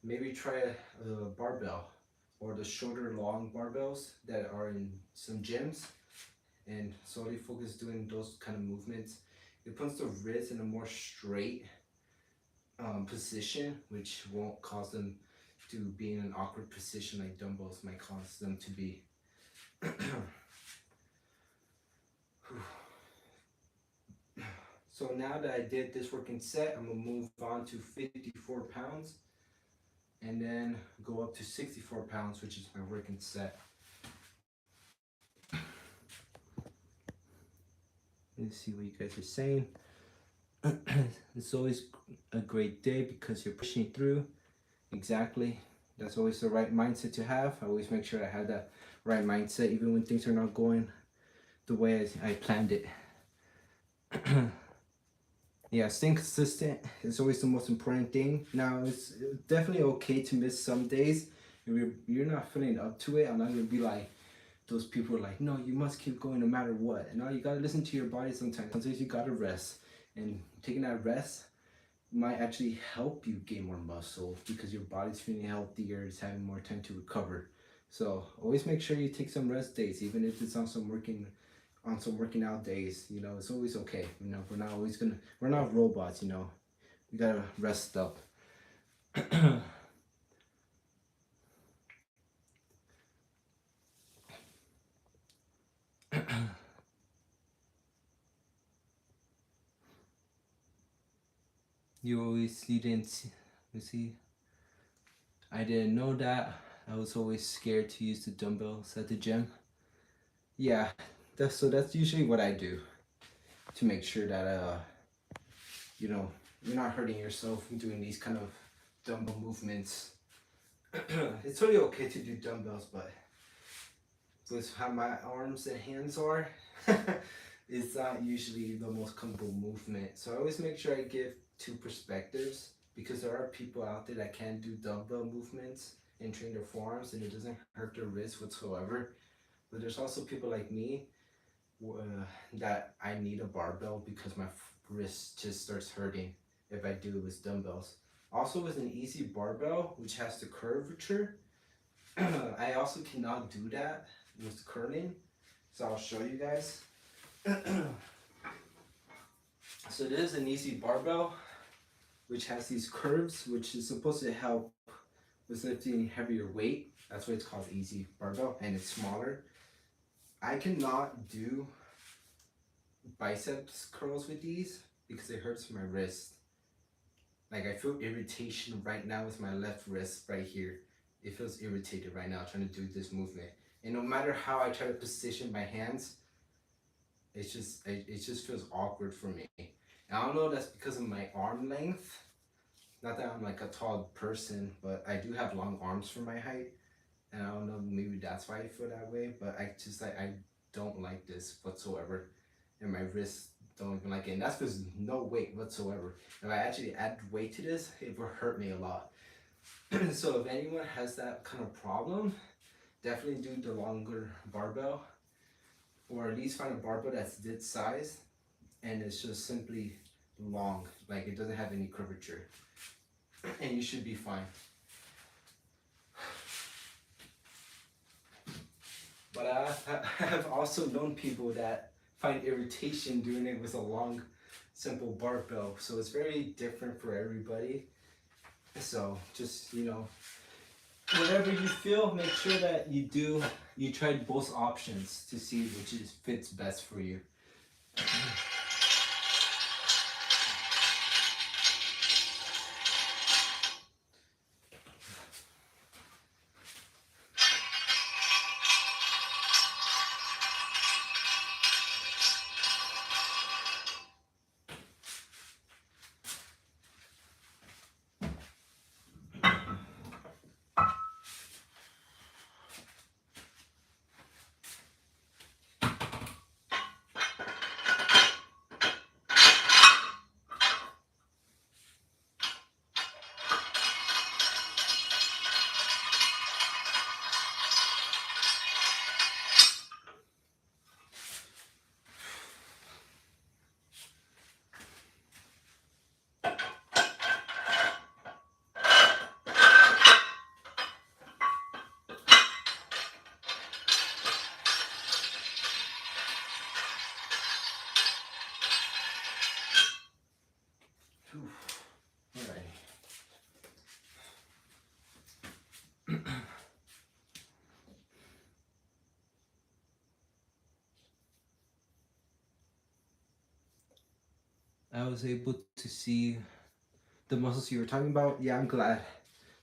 maybe try a barbell or the shorter long barbells that are in some gyms, and solely focus doing those kind of movements. It puts the wrist in a more straight position, which won't cause them to be in an awkward position like dumbbells might cause them to be. So now that I did this working set, I'm gonna move on to 54 pounds and then go up to 64 pounds, which is my working set. Let's see what you guys are saying. It's always a great day because you're pushing through. Exactly. That's always the right mindset to have. I always make sure I have that right mindset even when things are not going the way I planned it. Yeah, staying consistent is always the most important thing. Now, it's definitely okay to miss some days. If you're not feeling up to it, I'm not going to be like those people are like, no, you must keep going no matter what. No, you got to listen to your body sometimes. Sometimes you got to rest. And taking that rest might actually help you gain more muscle because your body's feeling healthier, it's having more time to recover. So always make sure you take some rest days, even if it's on some working out days. You know, it's always okay. You know, we're not robots. You know, we gotta rest up. You didn't see. I didn't know that. I was always scared to use the dumbbells at the gym. Yeah, that's usually what I do to make sure that you know, you're not hurting yourself doing these kind of dumbbell movements. It's really okay to do dumbbells, but with how my arms and hands are, it's not usually the most comfortable movement. So I always make sure I give two perspectives, because there are people out there that can do dumbbell movements and train their forearms and it doesn't hurt their wrists whatsoever. But there's also people like me that I need a barbell because my wrist just starts hurting if I do it with dumbbells. Also with an easy barbell, which has the curvature, I also cannot do that with curling. So I'll show you guys. So this is an easy barbell, which has these curves, which is supposed to help with lifting heavier weight. That's why it's called easy barbell, and it's smaller. I cannot do biceps curls with these because it hurts my wrist. Like, I feel irritation right now with my left wrist right here. It feels irritated right now trying to do this movement. And no matter how I try to position my hands, it just feels awkward for me. And I don't know if that's because of my arm length, not that I'm like a tall person, but I do have long arms for my height. And I don't know, maybe that's why I feel that way, but I just like, I don't like this whatsoever. And my wrists don't even like it. And that's because no weight whatsoever. If I actually add weight to this, it will hurt me a lot. So if anyone has that kind of problem, definitely do the longer barbell, or at least find a barbell that's this size and it's just simply long, like it doesn't have any curvature, and you should be fine. But I have also known people that find irritation doing it with a long, simple barbell. So it's very different for everybody. So just, you know, whatever you feel, make sure that you tried both options to see which fits best for you. I was able to see the muscles you were talking about. Yeah, I'm glad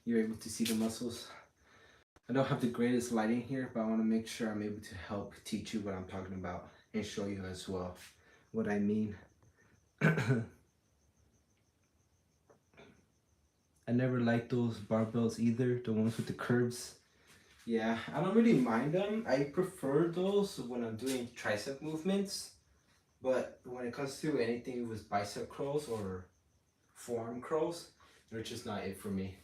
you're able to see the muscles. I don't have the greatest lighting here, but I want to make sure I'm able to help teach you what I'm talking about and show you as well what I mean. I never liked those barbells either, the ones with the curves. Yeah, I don't really mind them. I prefer those when I'm doing tricep movements. But when it comes to anything with bicep curls or forearm curls, they're just not it for me.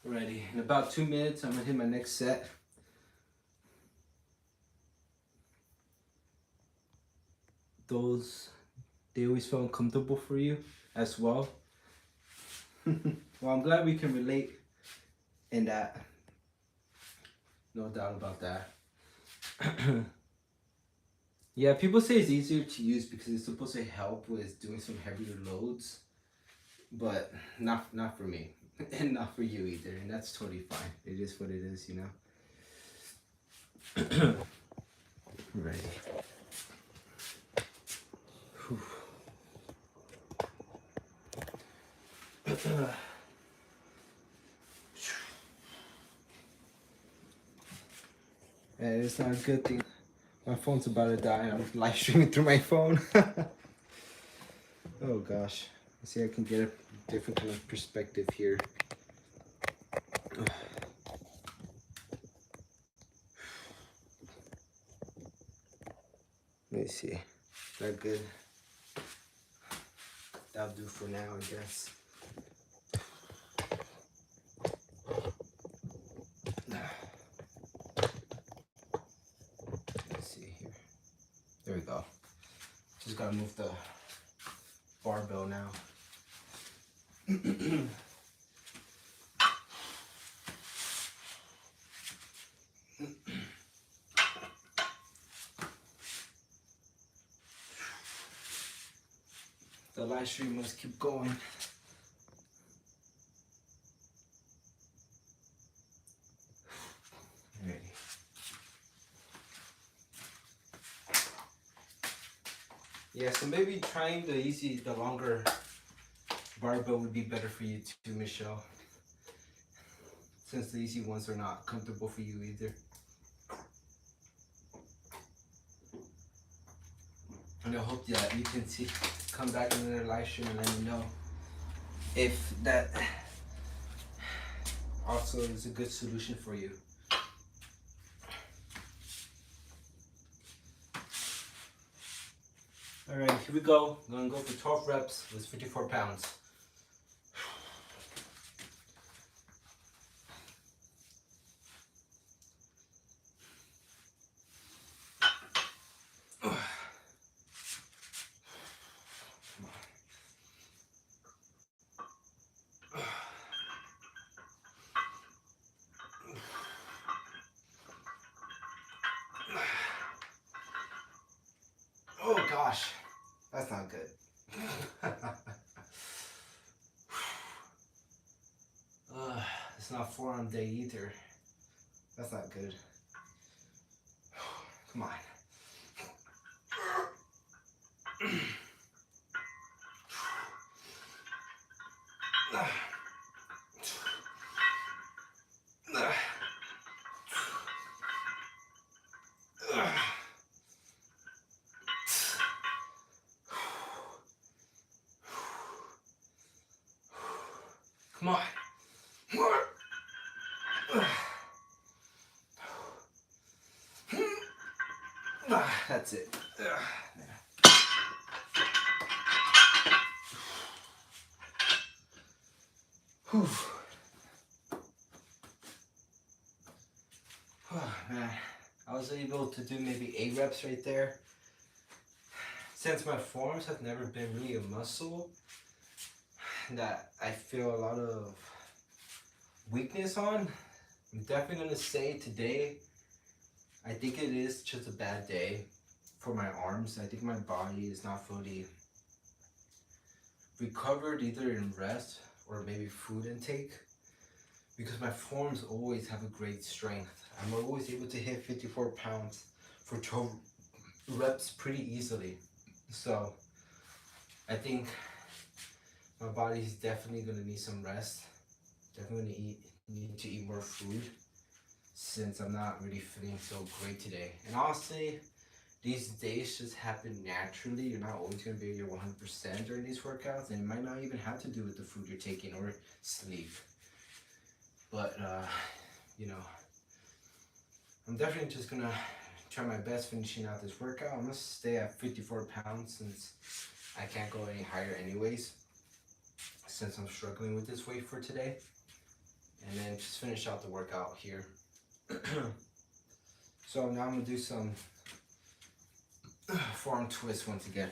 Alrighty, in about 2 minutes, I'm gonna hit my next set. They always felt uncomfortable for you as well. Well, I'm glad we can relate in that. No doubt about that. Yeah, people say it's easier to use because it's supposed to help with doing some heavier loads, but not for me, and not for you either, and that's totally fine. It is what it is, you know. Ready. And it's not a good thing. My phone's about to die. I'm live streaming through my phone. Oh gosh. Let's see, I can get a different kind of perspective here. Let me see. Is that good? That'll do for now, I guess. Let's see here. There we go. Just gotta move the barbell now. The live stream must keep going. Yeah, so maybe trying the longer barbell would be better for you too, Michelle. Since the easy ones are not comfortable for you either. And I hope that you can come back in another live stream and let me know if that also is a good solution for you. All right, here we go. I'm gonna go for 12 reps with 54 pounds. Oh gosh, that's not good. It's not forearm day either. That's not good. Come on. Come on. That's it. Whew. Oh, man. I was able to do maybe 8 reps right there. Since my forearms have never been really a muscle that I feel a lot of weakness on, I'm definitely gonna say today, I think it is just a bad day for my arms. I think my body is not fully recovered either in rest or maybe food intake, because my forearms always have a great strength. I'm always able to hit 54 pounds for 12 reps pretty easily. So I think my body's definitely gonna need some rest. Definitely gonna need to eat more food since I'm not really feeling so great today. And honestly, these days just happen naturally. You're not always gonna be at your 100% during these workouts, and it might not even have to do with the food you're taking or sleep. But you know, I'm definitely just gonna try my best finishing out this workout. I'm gonna stay at 54 pounds since I can't go any higher anyways, since I'm struggling with this weight for today. And then just finish out the workout here. So now I'm gonna do some forearm twists once again.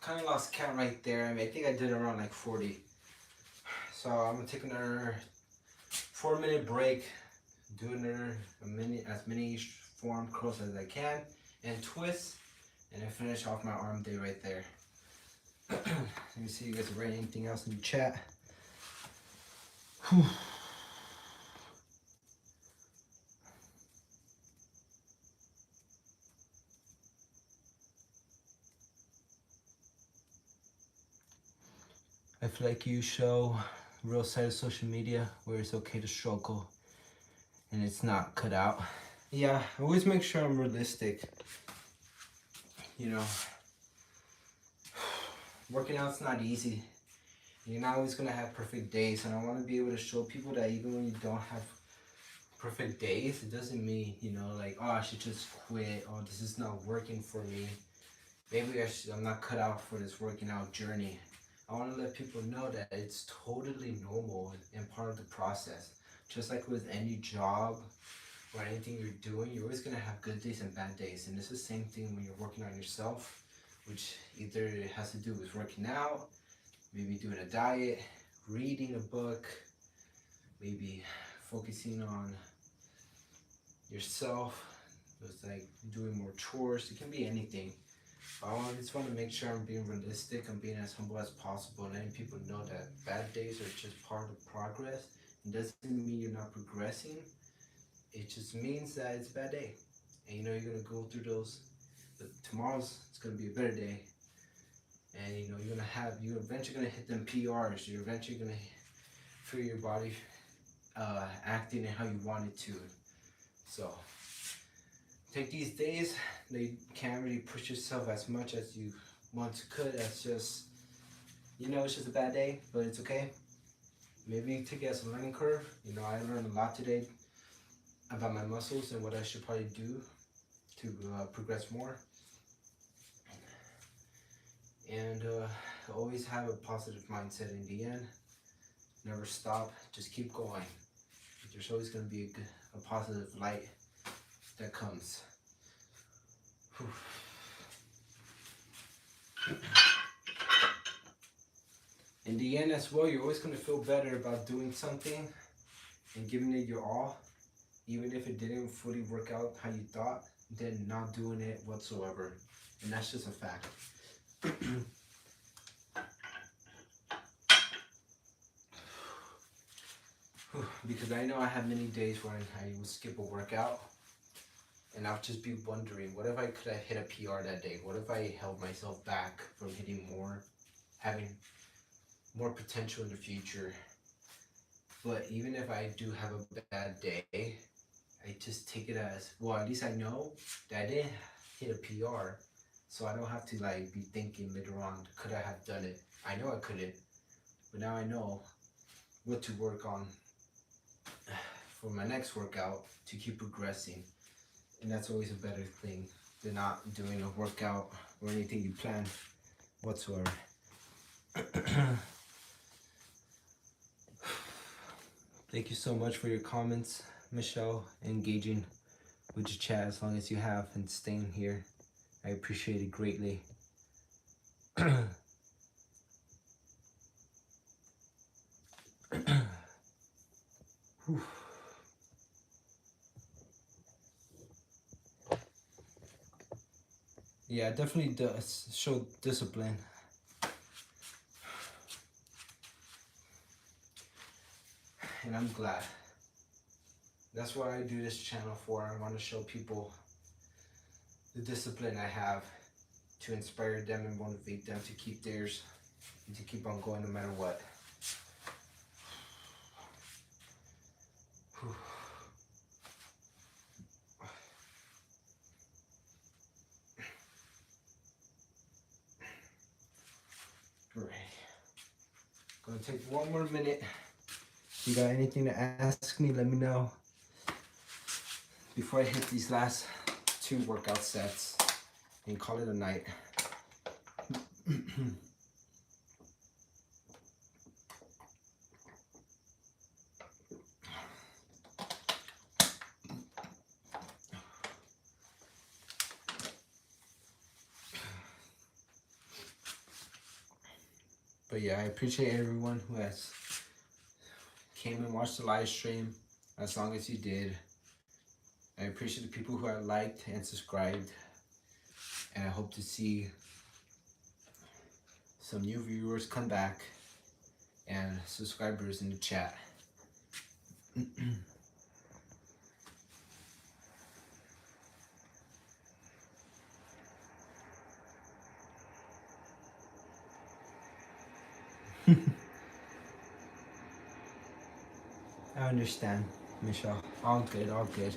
Kind of lost count right there. I mean, I think I did around like 40. So I'm gonna take another 4-minute break, do another as many forearm curls as I can, and twist, and then finish off my arm day right there. Let me see if you guys are writing anything else in the chat. Whew. I feel like you show real side of social media where it's okay to struggle and it's not cut out. Yeah, I always make sure I'm realistic. You know, working out's not easy. You're not always gonna have perfect days, and I want to be able to show people that even when you don't have perfect days. It doesn't mean, you know, like, oh, I should just quit. Oh, this is not working for me. Maybe I'm not cut out for this working out journey. I want to let people know that it's totally normal and part of the process. Just like with any job or anything you're doing, you're always going to have good days and bad days. And it's the same thing when you're working on yourself, which either it has to do with working out, maybe doing a diet, reading a book, maybe focusing on yourself. It's like doing more chores. It can be anything. I just want to make sure I'm being realistic. I'm being as humble as possible, letting people know that bad days are just part of progress. It doesn't mean you're not progressing. It just means that it's a bad day. And you know you're going to go through those. But tomorrow's it's going to be a better day. And you know you're eventually going to hit them PRs. You're eventually going to feel your body acting how you want it to. So take these days. They can't really push yourself as much as you once could. That's just, you know, it's just a bad day, but it's okay. Maybe you take it as a learning curve. You know, I learned a lot today about my muscles and what I should probably do to progress more. And always have a positive mindset in the end. Never stop. Just keep going. There's always going to be a positive light that comes. Whew. In the end as well, you're always going to feel better about doing something and giving it your all, even if it didn't fully work out how you thought, than not doing it whatsoever. And that's just a fact. Because I know I have many days when I would skip a workout and I'll just be wondering, what if I could have hit a PR that day? What if I held myself back from hitting more, having more potential in the future? But even if I do have a bad day, I just take it as, well, at least I know that I didn't hit a PR, so I don't have to like be thinking later on, could I have done it? I know I couldn't, but now I know what to work on for my next workout to keep progressing. And that's always a better thing than not doing a workout or anything you plan whatsoever. Thank you so much for your comments, Michelle, engaging with your chat as long as you have and staying here. I appreciate it greatly. Yeah, it definitely does show discipline. And I'm glad. That's what I do this channel for. I want to show people the discipline I have to inspire them and motivate them to keep theirs and to keep on going no matter what. Right. Gonna take one more minute. If you got anything to ask me, let me know before I hit these last 2 workout sets and call it a night. But yeah, I appreciate everyone who has came and watched the live stream, as long as you did. I appreciate the people who have liked and subscribed, and I hope to see some new viewers come back and subscribers in the chat. I understand, Michelle. All good, all good.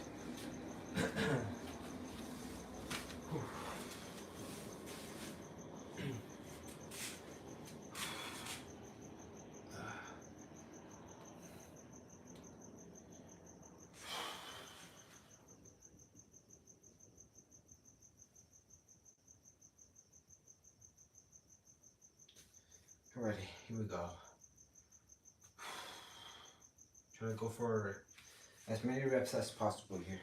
here we go. Try to go for as many reps as possible here.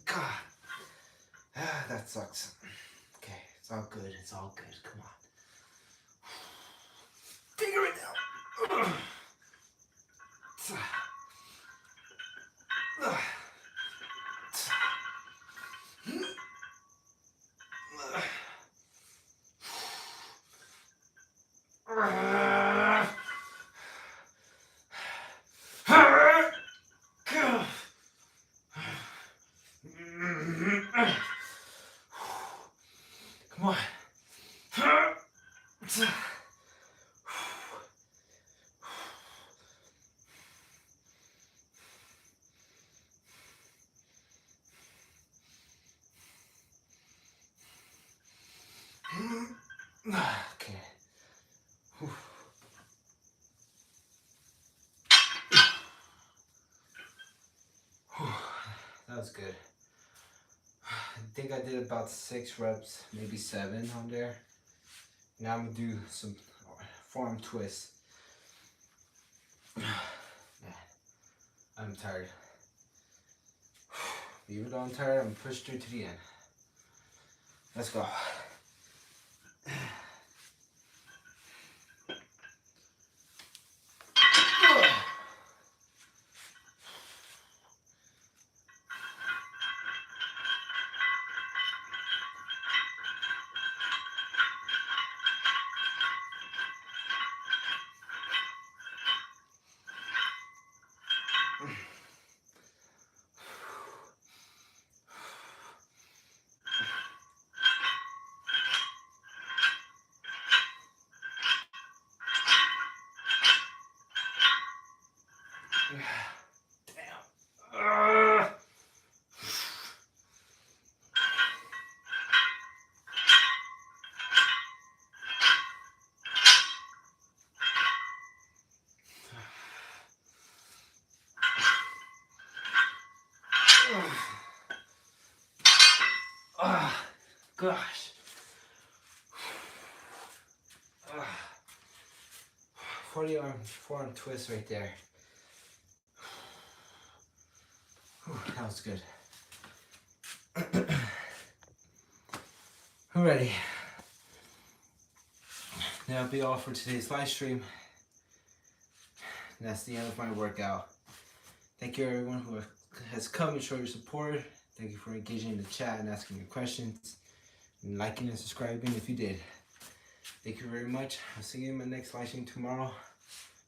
God, that sucks. Okay, it's all good. It's all good. Come on. Figure it out. Come on. Okay. That was good. I think I did about 6 reps, maybe 7 on there. Now I'm gonna do some forearm twists. Man, I'm tired. Even though I'm tired, I'm gonna push through to the end. Let's go. Ah, gosh. 40 forearm twist right there. Whew, that was good. Alrighty. That'll be all for today's live stream. And that's the end of my workout. Thank you everyone who has come and showed your support. Thank you for engaging in the chat and asking your questions. And liking and subscribing if you did. Thank you very much. I'll see you in my next live stream tomorrow.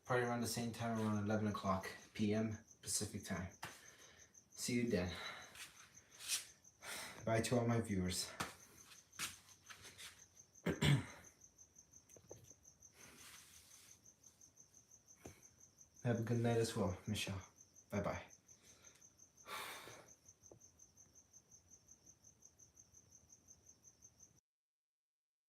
Probably around the same time, around 11 o'clock p.m. Pacific time. See you then. Bye to all my viewers. Have a good night as well, Michelle. Bye-bye.